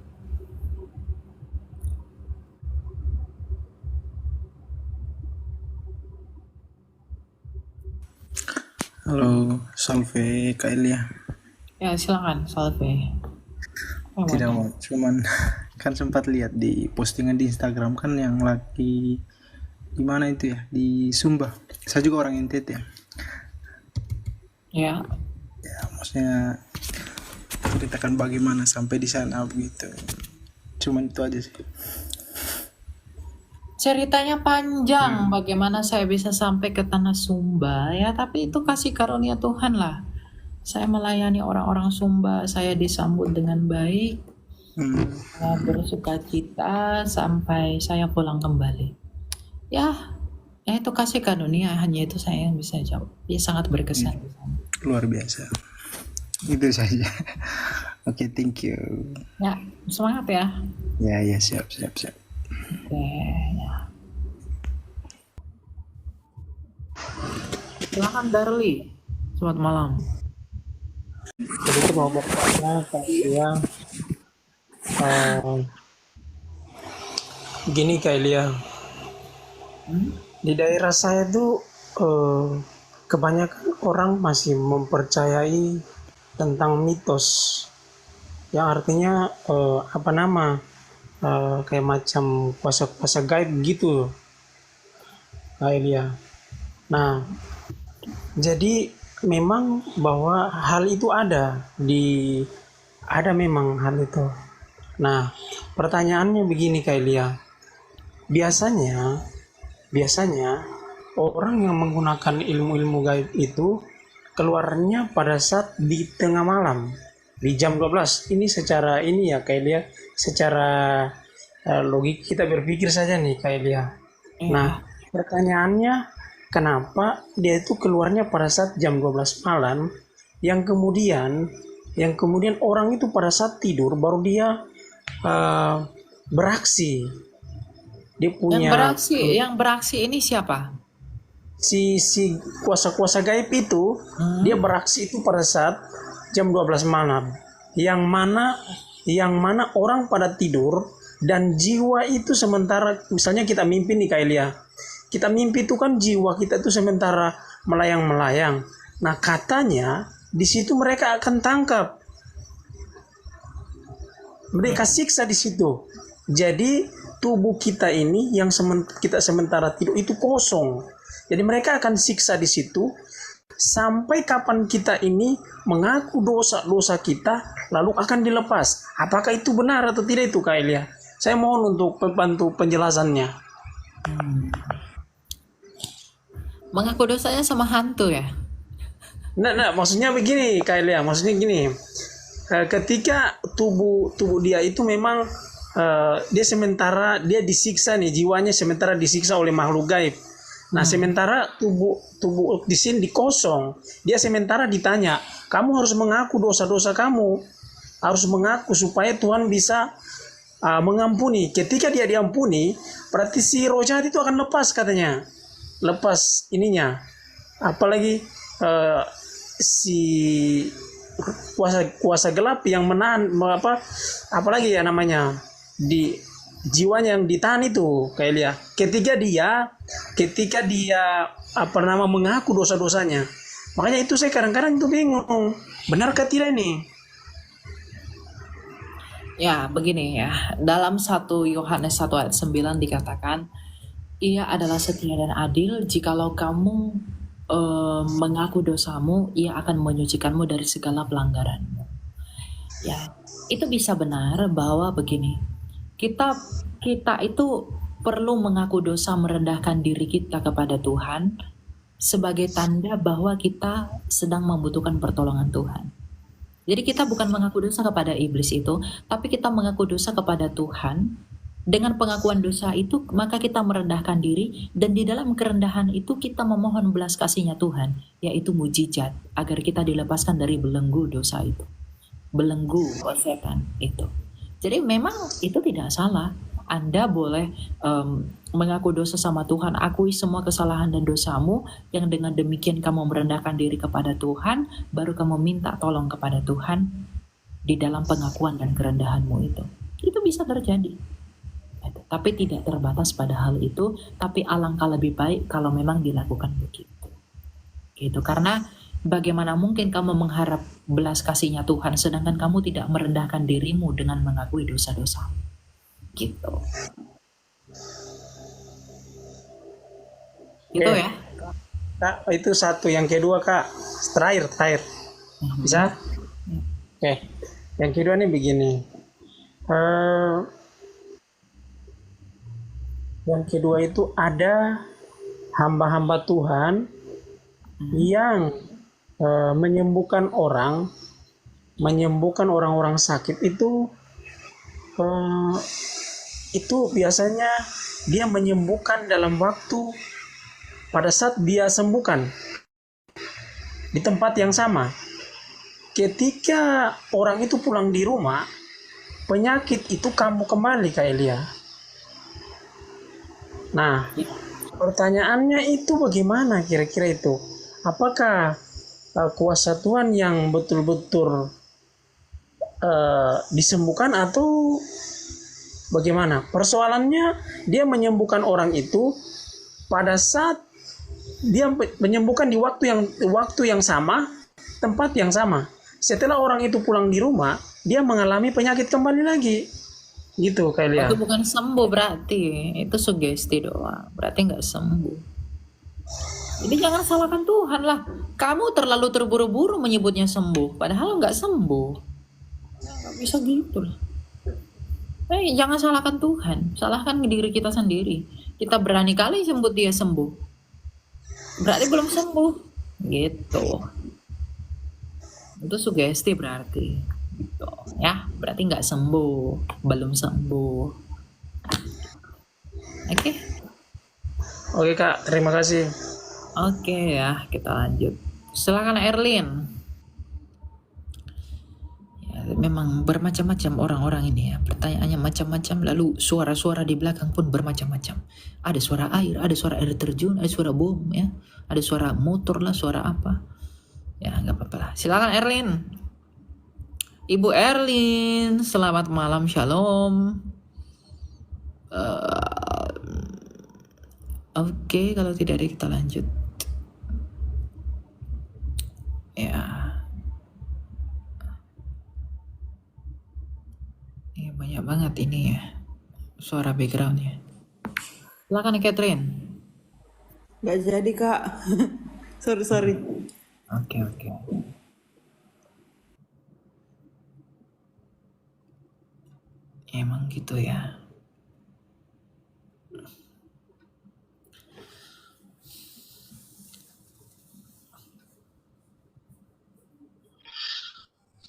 Halo, Salve, Kak Elia. Ya silakan Salve. Tidak mau, cuman kan sempat lihat di postingan di Instagram kan yang lagi di mana itu ya, di Sumba. Saya juga orang NTT ya. Ya. Ya, maksudnya ceritakan bagaimana sampai di sana begitu. Cuman itu aja sih. Ceritanya panjang bagaimana saya bisa sampai ke Tanah Sumba ya, tapi itu kasih karunia Tuhan lah. Saya melayani orang-orang Sumba, saya disambut dengan baik, saya bersuka cita sampai saya pulang kembali. Ya itu kasih karunia, hanya itu saya yang bisa jawab. Ya sangat berkesan. Luar biasa. Itu saja. Oke, thank you. Ya semangat ya. Ya, siap. Oke, ya. Silakan Darli. Selamat malam. Jadi itu mau bertanya Kak Elia, gini Kak Elia, di daerah saya tuh kebanyakan orang masih mempercayai tentang mitos, yang artinya kayak macam kuasa-kuasa gaib gitu, Kak Elia. Nah, jadi memang bahwa hal itu ada memang hal itu. Nah, pertanyaannya begini Kak Elia. Biasanya orang yang menggunakan ilmu-ilmu gaib itu keluarnya pada saat di tengah malam, di jam 12. Ini secara ini ya Kak Elia, secara logik kita berpikir saja nih Kak Elia. Nah, pertanyaannya kenapa dia itu keluarnya pada saat jam 12 malam, yang kemudian orang itu pada saat tidur baru dia beraksi. Dia punya Yang beraksi ini siapa? si kuasa-kuasa gaib itu, dia beraksi itu pada saat jam 12 malam. Yang mana orang pada tidur dan jiwa itu sementara, misalnya kita mimpi nih Kak Elia. Kita mimpi itu kan jiwa kita itu sementara melayang-melayang. Nah, katanya di situ mereka akan tangkap. Mereka siksa di situ. Jadi tubuh kita ini yang kita sementara tidur itu kosong. Jadi mereka akan siksa di situ sampai kapan kita ini mengaku dosa-dosa kita lalu akan dilepas. Apakah itu benar atau tidak itu Kak Elia? Saya mohon untuk bantu penjelasannya. Mengaku dosanya sama hantu ya? Nah, maksudnya begini Kak Elia, maksudnya gini. Ketika tubuh dia itu memang dia sementara dia disiksa nih, jiwanya sementara disiksa oleh makhluk gaib. Nah, sementara tubuh di sini kosong. Dia sementara ditanya, kamu harus mengaku dosa-dosa kamu, harus mengaku supaya Tuhan bisa mengampuni. Ketika dia diampuni, berarti si roh jahat itu akan lepas katanya, lepas ininya. Apalagi si kuasa gelap yang menahan apalagi ya namanya di jiwanya yang ditahan itu kayak Elia. Ketika dia mengaku dosa-dosanya. Makanya itu saya kadang-kadang itu bingung, benarkah tidak ini? Ya, begini ya. Dalam 1 Yohanes 1 ayat 9 dikatakan, Ia adalah setia dan adil, jikalau kamu mengaku dosamu, Ia akan menyucikanmu dari segala pelanggaranmu. Ya, itu bisa benar bahwa begini, kita itu perlu mengaku dosa, merendahkan diri kita kepada Tuhan sebagai tanda bahwa kita sedang membutuhkan pertolongan Tuhan. Jadi kita bukan mengaku dosa kepada iblis itu, tapi kita mengaku dosa kepada Tuhan. Dengan pengakuan dosa itu, maka kita merendahkan diri, dan di dalam kerendahan itu kita memohon belas kasihnya Tuhan, yaitu mujizat, agar kita dilepaskan dari belenggu dosa itu. Belenggu setan itu. Jadi memang itu tidak salah. Anda boleh mengaku dosa sama Tuhan, akui semua kesalahan dan dosamu, yang dengan demikian kamu merendahkan diri kepada Tuhan, baru kamu minta tolong kepada Tuhan di dalam pengakuan dan kerendahanmu itu. Itu bisa terjadi. Tapi tidak terbatas pada hal itu, tapi alangkah lebih baik kalau memang dilakukan begitu. Gitu, karena bagaimana mungkin kamu mengharap belas kasihnya Tuhan sedangkan kamu tidak merendahkan dirimu dengan mengakui dosa-dosa. Gitu. Itu Oke. ya. Kak, itu satu. Yang kedua, Kak, terakhir. Bisa? Oke. Yang kedua nih begini. Yang kedua itu ada hamba-hamba Tuhan yang menyembuhkan orang-orang sakit itu biasanya dia menyembuhkan dalam waktu pada saat dia sembuhkan di tempat yang sama. Ketika orang itu pulang di rumah, penyakit itu kambuh kembali, Kak Elia. Nah, pertanyaannya itu bagaimana kira-kira itu? Apakah kuasa Tuhan yang betul-betul disembuhkan atau bagaimana? Persoalannya dia menyembuhkan orang itu pada saat dia menyembuhkan di waktu yang sama, tempat yang sama. Setelah orang itu pulang di rumah, dia mengalami penyakit kembali lagi. Gitu, Kak Elia. Itu bukan sembuh berarti, itu sugesti doang. Berarti nggak sembuh. Jadi jangan salahkan Tuhan lah. Kamu terlalu terburu-buru menyebutnya sembuh, padahal nggak sembuh. Nggak bisa gitu lah. Jangan salahkan Tuhan, salahkan diri kita sendiri. Kita berani kali sebut dia sembuh, berarti belum sembuh. Gitu. Itu sugesti berarti. Gitu. Ya, berarti nggak sembuh, belum sembuh. Oke. Oke, Kak, terima kasih. Oke ya, kita lanjut. Silakan Erlin. Ya, memang bermacam-macam orang-orang ini ya. Pertanyaannya macam-macam, lalu suara-suara di belakang pun bermacam-macam. Ada suara air terjun, ada suara bom ya. Ada suara motor lah, suara apa. Ya, nggak apa-apa lah. Silakan Erlin. Ibu Erlin, selamat malam, shalom. Oke, kalau tidak ada kita lanjut. Ya. Ini banyak banget ini ya. Suara backgroundnya. Silakan Catherine. Gak jadi Kak. sorry. Oke. Emang gitu ya.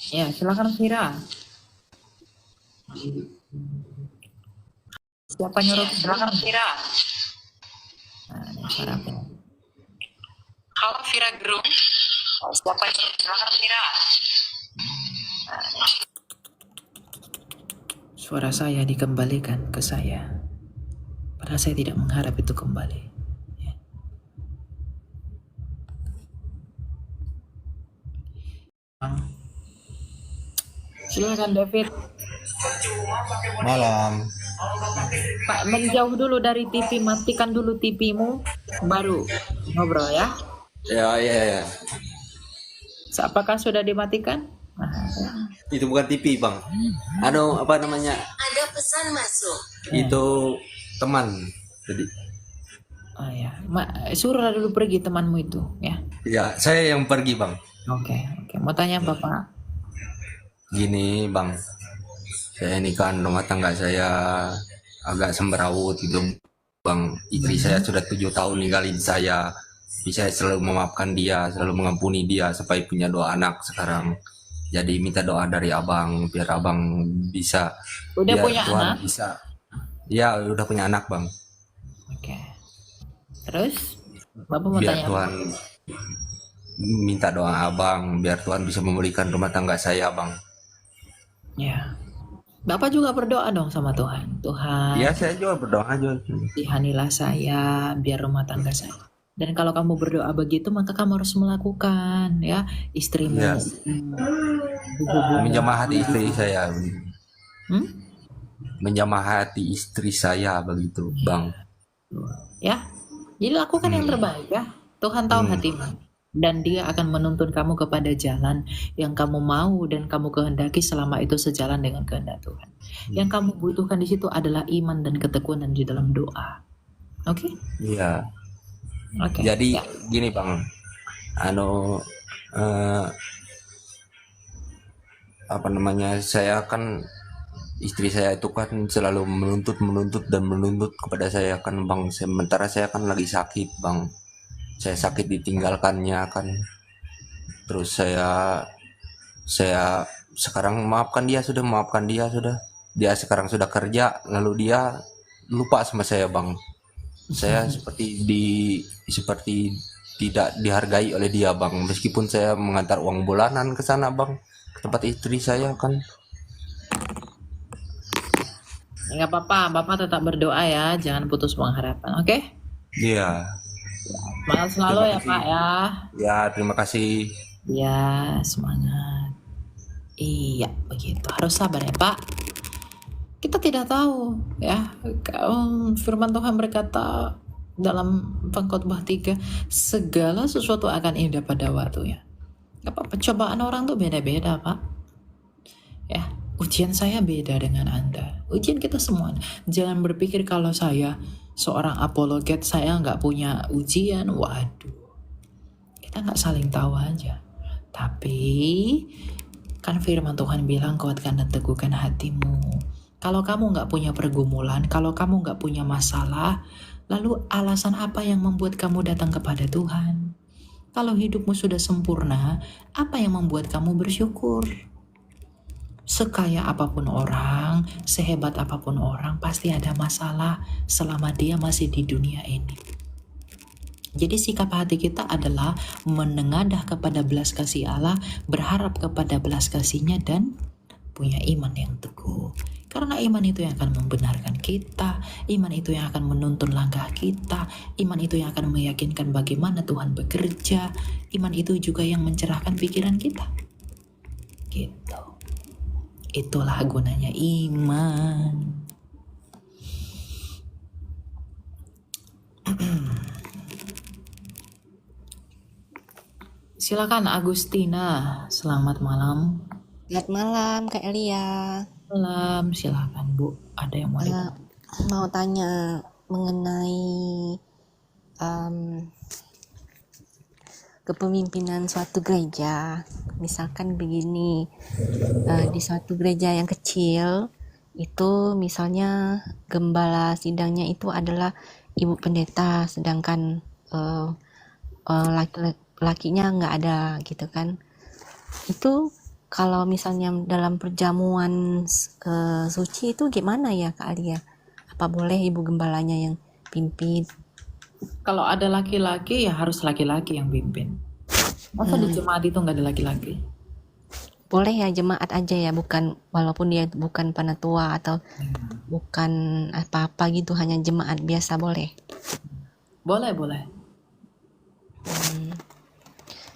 Ya, silakan Vira. Siapa nyuruh? Silakan Vira. Nah, ini suara apa? Halo Vira Gerung. Siapa nyuruh? Silakan Vira. Suara saya dikembalikan ke saya. Padahal saya tidak mengharap itu kembali. Ya. Silakan David. Malam. Pak, menjauh dulu dari TV, matikan dulu TV-mu, baru ngobrol ya. Ya. Apakah sudah dimatikan? Nah, Itu bukan TV bang. Apa namanya? Ada pesan masuk. Itu teman. Jadi oh ya, suruh dulu pergi temanmu itu ya. ya saya yang pergi bang. Oke. Mau tanya apa Pak? Gini bang, saya ini kan rumah tangga saya agak semberawut gitu bang. Istri saya sudah 7 tahun ninggalin saya. Saya selalu memaafkan dia, selalu mengampuni dia supaya punya 2 anak sekarang. Jadi minta doa dari abang biar abang bisa, Udah biar punya Tuhan anak? bisa. Ya udah punya anak bang. Oke. Terus Bapak mau Biar tanya apa? Tuhan minta doa abang biar Tuhan bisa memulihkan rumah tangga saya bang. Ya. Bapak juga berdoa dong sama Tuhan. Tuhan, Ya saya juga berdoa aja. kasihanilah saya biar rumah tangga saya. Dan kalau kamu berdoa begitu, maka kamu harus melakukan ya. Istrimu Ya. berhubungan. Menjamah hati istri saya. Hmm? Menjamah hati istri saya begitu bang. Ya. Jadi lakukan yang terbaik ya. Tuhan tahu hatimu. Dan dia akan menuntun kamu kepada jalan yang kamu mau dan kamu kehendaki selama itu sejalan dengan kehendak Tuhan. Yang kamu butuhkan di situ adalah iman dan ketekunan di dalam doa. Oke? Iya. Oke. Jadi Ya. gini bang, apa namanya, saya kan istri saya itu kan selalu menuntut kepada saya kan bang. Sementara saya kan lagi sakit bang. Saya sakit ditinggalkannya kan. Terus saya sekarang maafkan dia sudah. Dia sekarang sudah kerja, lalu dia lupa sama saya bang. Saya seperti tidak dihargai oleh dia bang. Meskipun saya mengantar uang bulanan ke sana bang, ke tempat istri saya kan. Nggak apa-apa, Bapak tetap berdoa ya, jangan putus pengharapan, oke? Iya. Semangat selalu Terima ya kasih. Pak ya. Ya terima kasih. Ya, semangat. Iya, begitu. Harus sabar ya Pak. Kita tidak tahu ya. Firman Tuhan berkata dalam Pengkhotbah 3, segala sesuatu akan indah pada waktunya. Apa pencobaan orang tuh beda-beda Pak. Ya, ujian saya beda dengan Anda. Ujian kita semua. Jangan berpikir kalau saya seorang apologet, saya nggak punya ujian. Waduh, kita nggak saling tahu aja. Tapi kan firman Tuhan bilang kuatkan dan teguhkan hatimu. Kalau kamu nggak punya pergumulan, kalau kamu nggak punya masalah, lalu alasan apa yang membuat kamu datang kepada Tuhan? Kalau hidupmu sudah sempurna, apa yang membuat kamu bersyukur? Sekaya apapun orang, sehebat apapun orang, pasti ada masalah selama dia masih di dunia ini. Jadi sikap hati kita adalah menengadah kepada belas kasih Allah, berharap kepada belas kasih-Nya, dan punya iman yang teguh. Karena iman itu yang akan membenarkan kita, iman itu yang akan menuntun langkah kita, iman itu yang akan meyakinkan bagaimana Tuhan bekerja, iman itu juga yang mencerahkan pikiran kita. Gitu. Itulah gunanya iman. Silakan Agustina, selamat malam. Selamat malam Kak Elia. Malam, silakan Bu. Ada yang mau Mau tanya mengenai kepemimpinan suatu gereja. Misalkan begini, di suatu gereja yang kecil itu misalnya gembala sidangnya itu adalah ibu pendeta, sedangkan laki-lakinya nggak ada gitu kan. Itu kalau misalnya dalam perjamuan suci itu gimana ya Kak Alia? Apa boleh ibu gembalanya yang pimpin? Kalau ada laki-laki ya harus laki-laki yang pimpin. Masa di jemaat itu nggak ada laki-laki? Boleh ya jemaat aja ya, bukan walaupun dia bukan penatua atau bukan apa-apa gitu, hanya jemaat biasa boleh? Boleh.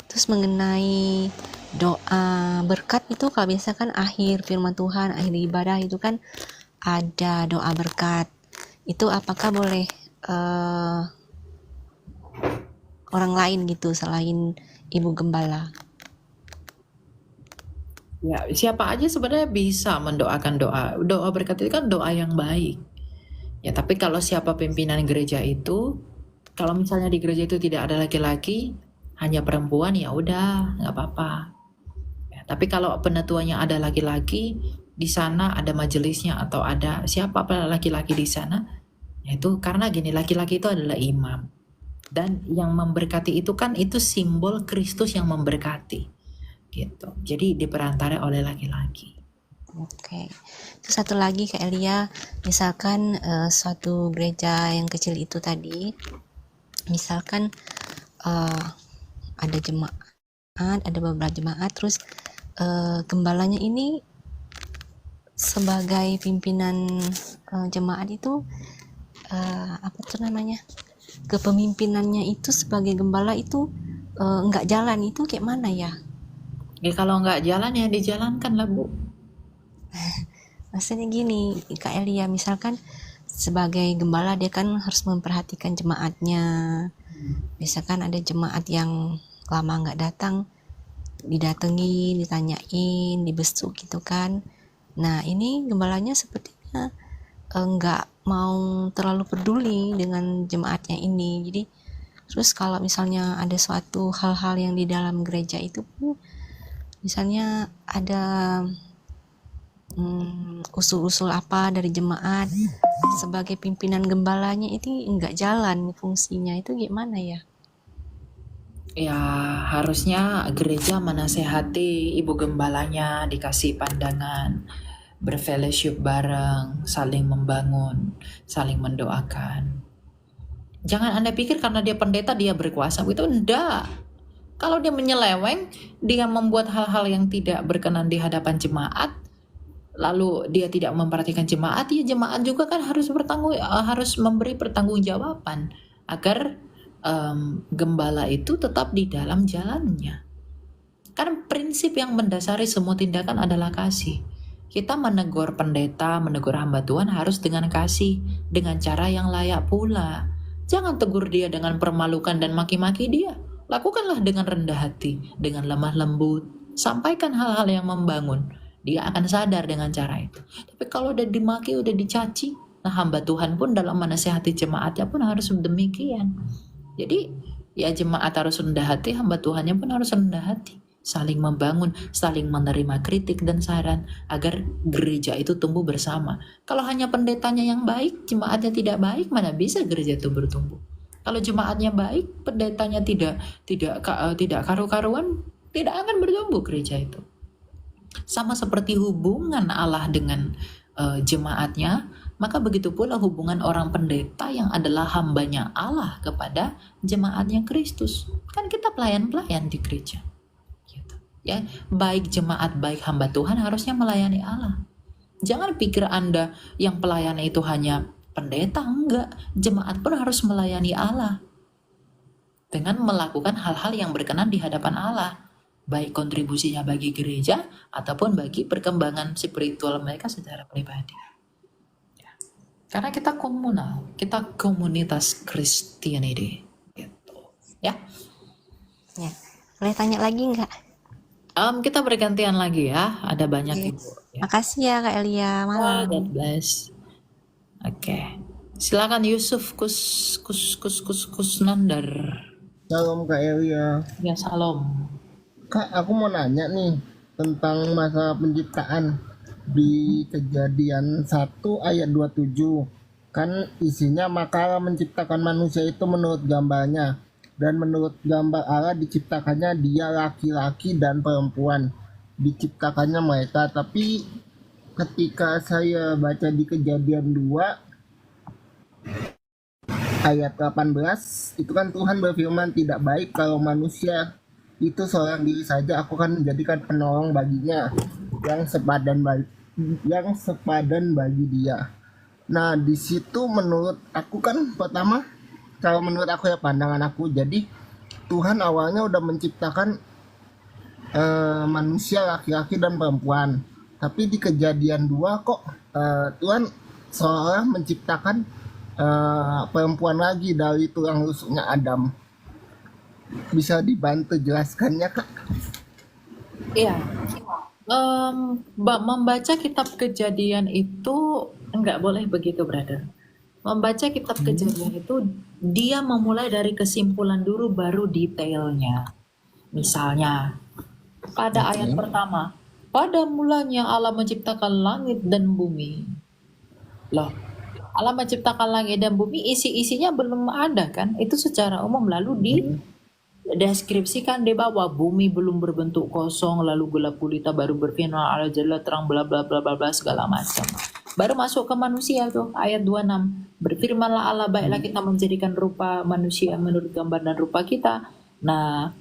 Terus mengenai doa berkat itu, kalau biasa kan akhir firman Tuhan, akhir ibadah itu kan ada doa berkat. Itu apakah boleh orang lain gitu selain ibu gembala? Ya, siapa aja sebenarnya bisa mendoakan doa. Doa berkat itu kan doa yang baik. Ya, tapi kalau siapa pimpinan gereja itu, kalau misalnya di gereja itu tidak ada laki-laki, hanya perempuan, ya udah, nggak apa-apa. Ya, tapi kalau penetuannya ada laki-laki, di sana ada majelisnya atau ada siapa laki-laki di sana, ya itu karena gini, laki-laki itu adalah imam. Dan yang memberkati itu kan itu simbol Kristus yang memberkati. Gitu. Jadi diperantarai oleh laki-laki. Oke. Terus satu lagi Kak Elia, misalkan suatu gereja yang kecil itu tadi, misalkan ada jemaat, ada beberapa jemaat, terus gembalanya ini sebagai pimpinan jemaat itu apa tuh namanya? Kepemimpinannya itu sebagai gembala itu nggak jalan, itu kayak mana ya? Ya kalau nggak jalan ya dijalankan lah Bu. Maksudnya gini, Kak Elia, misalkan sebagai gembala dia kan harus memperhatikan jemaatnya. Misalkan ada jemaat yang lama nggak datang, didatangi, ditanyain, dibesuk gitu kan. Nah ini gembalanya sepertinya nggak mau terlalu peduli dengan jemaatnya ini. Jadi terus kalau misalnya ada suatu hal-hal yang di dalam gereja itu pun, misalnya ada usul-usul apa dari jemaat, sebagai pimpinan gembalanya itu nggak jalan fungsinya, itu gimana ya? Ya harusnya gereja menasehati ibu gembalanya, dikasih pandangan, berfellowship bareng, saling membangun, saling mendoakan. Jangan Anda pikir karena dia pendeta dia berkuasa, itu enggak. Kalau dia menyeleweng, dia membuat hal-hal yang tidak berkenan di hadapan jemaat, lalu dia tidak memperhatikan jemaat, ya jemaat juga kan harus memberi pertanggungjawaban agar gembala itu tetap di dalam jalannya. Karena prinsip yang mendasari semua tindakan adalah kasih. Kita menegur pendeta, menegur hamba Tuhan harus dengan kasih, dengan cara yang layak pula. Jangan tegur dia dengan permalukan dan maki-maki dia. Lakukanlah dengan rendah hati, dengan lemah lembut. Sampaikan hal-hal yang membangun. Dia akan sadar dengan cara itu. Tapi kalau udah dimaki, udah dicaci, nah hamba Tuhan pun dalam menasehati jemaatnya pun harus demikian. Jadi ya jemaat harus rendah hati, hamba Tuhannya pun harus rendah hati. Saling membangun, saling menerima kritik dan saran agar gereja itu tumbuh bersama. Kalau hanya pendetanya yang baik, jemaatnya tidak baik, mana bisa gereja itu bertumbuh? Kalau jemaatnya baik, pendetanya tidak karu-karuan, tidak akan bertumbuh gereja itu. Sama seperti hubungan Allah dengan jemaatnya, maka begitu pula hubungan orang pendeta yang adalah hambanya Allah kepada jemaatnya Kristus. Kan kita pelayan-pelayan di gereja. Gitu. Ya, baik jemaat, baik hamba Tuhan harusnya melayani Allah. Jangan pikir Anda yang pelayan itu hanya pendeta, enggak. Jemaat pun harus melayani Allah dengan melakukan hal-hal yang berkenan di hadapan Allah, baik kontribusinya bagi gereja ataupun bagi perkembangan spiritual mereka secara pribadi. Ya. Karena kita komunal, kita komunitas Christianity, gitu. Ya. Ya. Boleh tanya lagi nggak? Kita bergantian lagi ya. Ada banyak ibu. Ya. Makasih ya Kak Elia. Malam. God bless. Oke. Silakan Yusuf Kusnandar. Salam Kak Elia. Ya salam. Kak, aku mau nanya nih tentang masa penciptaan di Kejadian 1 ayat 27. Kan isinya maka Allah menciptakan manusia itu menurut gambarnya, dan menurut gambar Allah diciptakannya dia laki-laki dan perempuan. Diciptakannya mereka, tapi ketika saya baca di Kejadian 2 ayat 18, itu kan Tuhan berfirman tidak baik kalau manusia itu seorang diri saja, aku akan menjadikan penolong baginya yang sepadan bagi dia. Nah di situ menurut aku kan pertama, kalau menurut aku ya pandangan aku, jadi Tuhan awalnya udah menciptakan manusia laki-laki dan perempuan, tapi di Kejadian 2 kok Tuhan seolah menciptakan perempuan lagi dari tulang rusuknya Adam. Bisa dibantu jelaskannya Kak? Iya. Membaca kitab Kejadian itu enggak boleh begitu, brother. Membaca kitab Kejadian itu dia memulai dari kesimpulan dulu baru detailnya. Misalnya, pada ayat pertama, pada mulanya Allah menciptakan langit dan bumi. Loh, Allah menciptakan langit dan bumi, isi-isinya belum ada kan? Itu secara umum, lalu deskripsikan di bawah, bumi belum berbentuk kosong, lalu gelap gulita, baru berfirman Allah jalla terang, bla bla bla bla bla segala macam. Baru masuk ke manusia tuh, ayat 26. Berfirmanlah Allah, baiklah kita menjadikan rupa manusia menurut gambar dan rupa kita. Nah,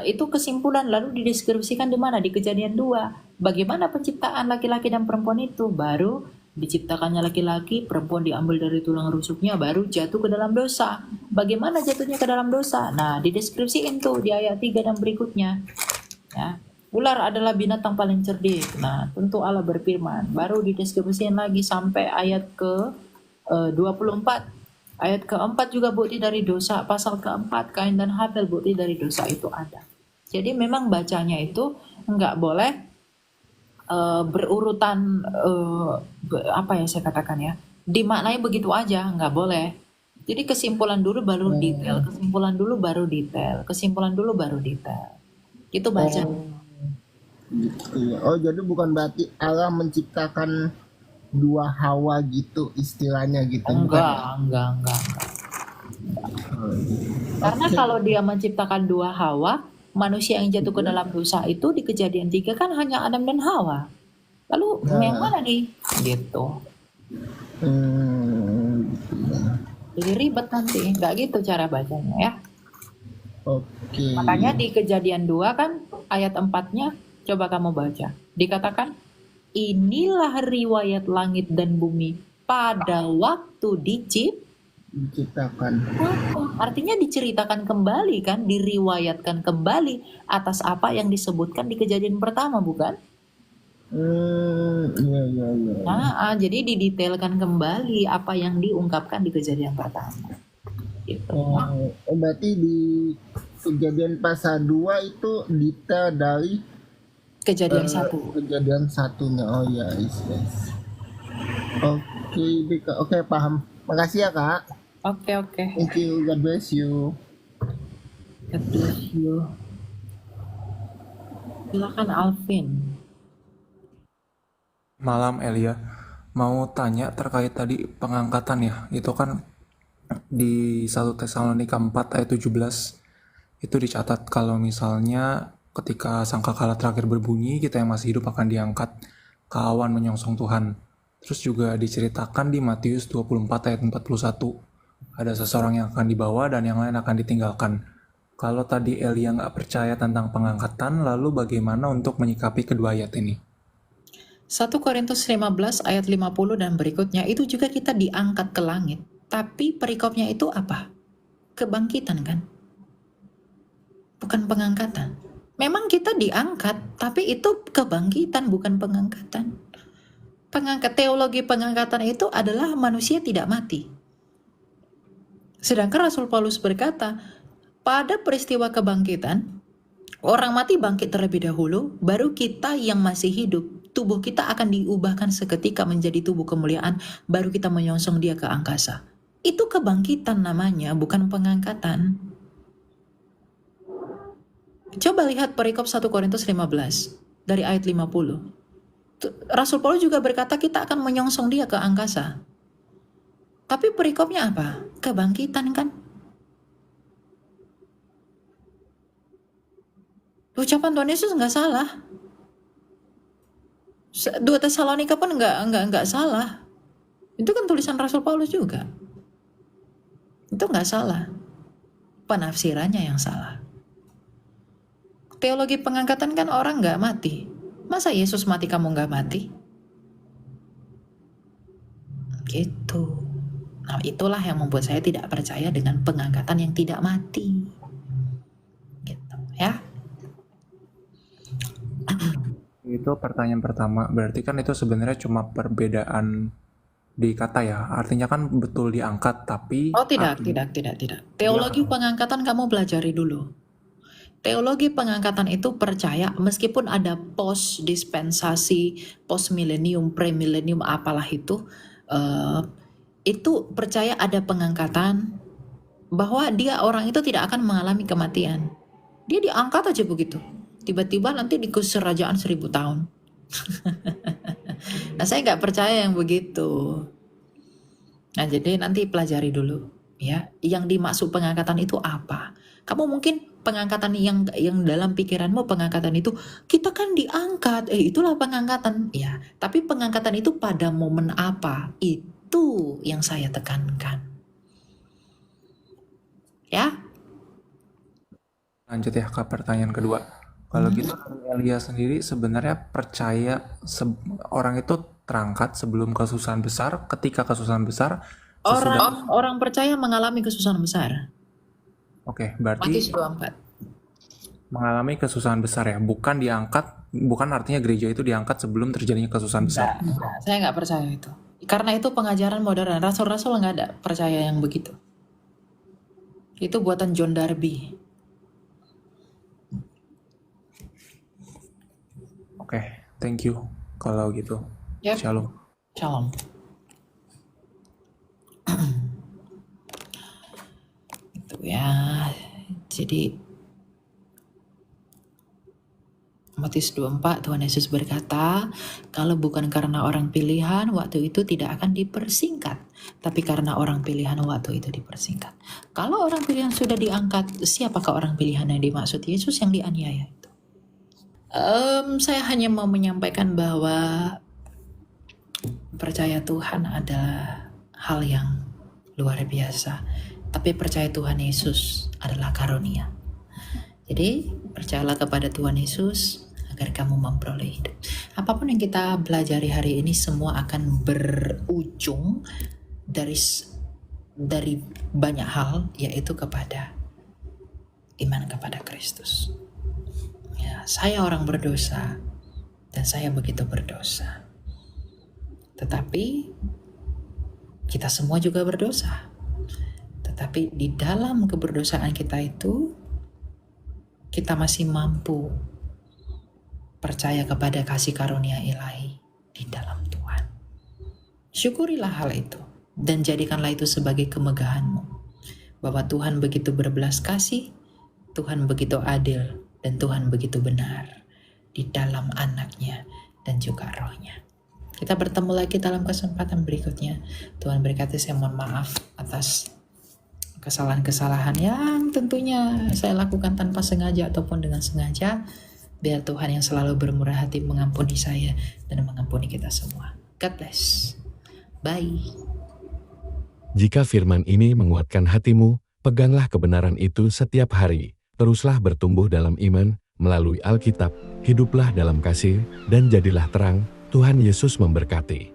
itu kesimpulan, lalu dideskripsikan di mana? Di Kejadian 2. Bagaimana penciptaan laki-laki dan perempuan itu? Baru diciptakannya laki-laki, perempuan diambil dari tulang rusuknya, baru jatuh ke dalam dosa. Bagaimana jatuhnya ke dalam dosa? Nah, dideskripsiin tuh di ayat 3 dan berikutnya. Ya. Ular adalah binatang paling cerdik. Nah, tentu Allah berfirman. Baru dideskripsiin lagi sampai ayat ke 24. Ayat keempat juga bukti dari dosa. Pasal keempat, Kain dan Habel, bukti dari dosa itu ada. Jadi memang bacanya itu nggak boleh berurutan apa ya saya katakan ya, dimaknai begitu aja, nggak boleh. Jadi kesimpulan dulu baru detail, kesimpulan dulu baru detail, kesimpulan dulu baru detail. Itu baca. Oh, jadi bukan berarti Allah menciptakan dua Hawa gitu istilahnya gitu. Enggak. Karena kalau dia menciptakan dua Hawa, manusia yang jatuh ke dalam dosa itu di Kejadian 3 kan hanya Adam dan Hawa. Lalu yang mana nih? Gitu. Jadi ribet nanti, nggak gitu cara bacanya ya. Oke. Makanya di Kejadian 2 kan ayat 4-nya coba kamu baca. Dikatakan, inilah riwayat langit dan bumi pada waktu diciptakan. Artinya diceritakan kembali kan, diriwayatkan kembali atas apa yang disebutkan di Kejadian pertama, bukan? Iya. Nah, jadi didetailkan kembali apa yang diungkapkan di Kejadian pertama. Gitu. Berarti di Kejadian pasal 2 itu detail dari Kejadian 1. Kejadian 1-nya. Oh ya, yes. Oke, paham. Makasih ya, Kak. Oke. Thank you. God bless you. God bless you. Silakan Alvin. Malam Elia, mau tanya terkait tadi pengangkatan ya. Itu kan di 1 Tesalonika 4 ayat 17 itu dicatat kalau misalnya ketika sangkakala terakhir berbunyi, kita yang masih hidup akan diangkat ke awan menyongsong Tuhan. Terus juga diceritakan di Matius 24 ayat 41. Ada seseorang yang akan dibawa dan yang lain akan ditinggalkan. Kalau tadi Elia nggak percaya tentang pengangkatan, lalu bagaimana untuk menyikapi kedua ayat ini? 1 Korintus 15 ayat 50 dan berikutnya itu juga kita diangkat ke langit. Tapi perikopnya itu apa? Kebangkitan kan? Bukan pengangkatan. Memang kita diangkat, tapi itu kebangkitan bukan pengangkatan. Teologi pengangkatan itu adalah manusia tidak mati. Sedangkan Rasul Paulus berkata, pada peristiwa kebangkitan, orang mati bangkit terlebih dahulu, baru kita yang masih hidup, tubuh kita akan diubahkan seketika menjadi tubuh kemuliaan, baru kita menyongsong dia ke angkasa. Itu kebangkitan namanya, bukan pengangkatan. Coba lihat perikop 1 Korintus 15 dari ayat 50. Rasul Paulus juga berkata kita akan menyongsong dia ke angkasa. Tapi perikopnya apa? Kebangkitan kan? Ucapan Tuhan Yesus nggak salah. 2 Tesalonika pun nggak salah. Itu kan tulisan Rasul Paulus juga. Itu nggak salah. Penafsirannya yang salah. Teologi pengangkatan kan orang nggak mati. Masa Yesus mati kamu nggak mati? Gitu. Nah, itulah yang membuat saya tidak percaya dengan pengangkatan yang tidak mati. Gitu ya. Itu pertanyaan pertama. Berarti kan itu sebenarnya cuma perbedaan di kata ya. Artinya kan betul diangkat tapi Oh tidak. Teologi pengangkatan kamu pelajari dulu. Teologi pengangkatan itu percaya meskipun ada post dispensasi, post milenium, premilenium apalah itu percaya ada pengangkatan, bahwa orang itu tidak akan mengalami kematian. Dia diangkat aja begitu. Tiba-tiba nanti di kerajaan 1000 tahun. Nah, saya nggak percaya yang begitu. Nah, jadi nanti pelajari dulu ya, yang dimaksud pengangkatan itu apa. Kamu mungkin pengangkatan yang dalam pikiranmu pengangkatan itu kita kan diangkat, itulah pengangkatan. Ya, tapi pengangkatan itu pada momen apa? Itu yang saya tekankan. Ya. Lanjut ya ke pertanyaan kedua. Kalau gitu Elia sendiri sebenarnya percaya orang itu terangkat sebelum kesusahan besar, ketika kesusahan besar Orang percaya mengalami kesusahan besar. Oke, berarti Matius 24. mengalami kesusahan besar ya, bukan diangkat, bukan artinya gereja itu diangkat sebelum terjadinya kesusahan besar. Saya nggak percaya itu. Karena itu pengajaran modern. Rasul-rasul nggak ada percaya yang begitu. Itu buatan John Darby. Oke, thank you kalau gitu. Yep. Shalom. Shalom. Itu ya. Jadi Matius 24, Tuhan Yesus berkata, kalau bukan karena orang pilihan, waktu itu tidak akan dipersingkat. Tapi karena orang pilihan, waktu itu dipersingkat. Kalau orang pilihan sudah diangkat, siapakah orang pilihan yang dimaksud? Yesus yang dianiaya itu. Saya hanya mau menyampaikan bahwa percaya Tuhan adalah hal yang luar biasa. Tapi percaya Tuhan Yesus adalah karunia. Jadi percayalah kepada Tuhan Yesus agar kamu memperoleh hidup. Apapun yang kita pelajari hari ini semua akan berujung dari banyak hal, yaitu kepada iman kepada Kristus. Ya, saya orang berdosa dan saya begitu berdosa. Tetapi kita semua juga berdosa. Tetapi di dalam keberdosaan kita itu kita masih mampu percaya kepada kasih karunia ilahi di dalam Tuhan. Syukurilah hal itu dan jadikanlah itu sebagai kemegahanmu. Bahwa Tuhan begitu berbelas kasih, Tuhan begitu adil, dan Tuhan begitu benar di dalam anaknya dan juga rohnya. Kita bertemu lagi dalam kesempatan berikutnya. Tuhan berkati, saya mohon maaf atas kesalahan-kesalahan yang tentunya saya lakukan tanpa sengaja ataupun dengan sengaja. Biar Tuhan yang selalu bermurah hati mengampuni saya dan mengampuni kita semua. God bless. Bye. Jika firman ini menguatkan hatimu, peganglah kebenaran itu setiap hari. Teruslah bertumbuh dalam iman melalui Alkitab, hiduplah dalam kasih, dan jadilah terang. Tuhan Yesus memberkati.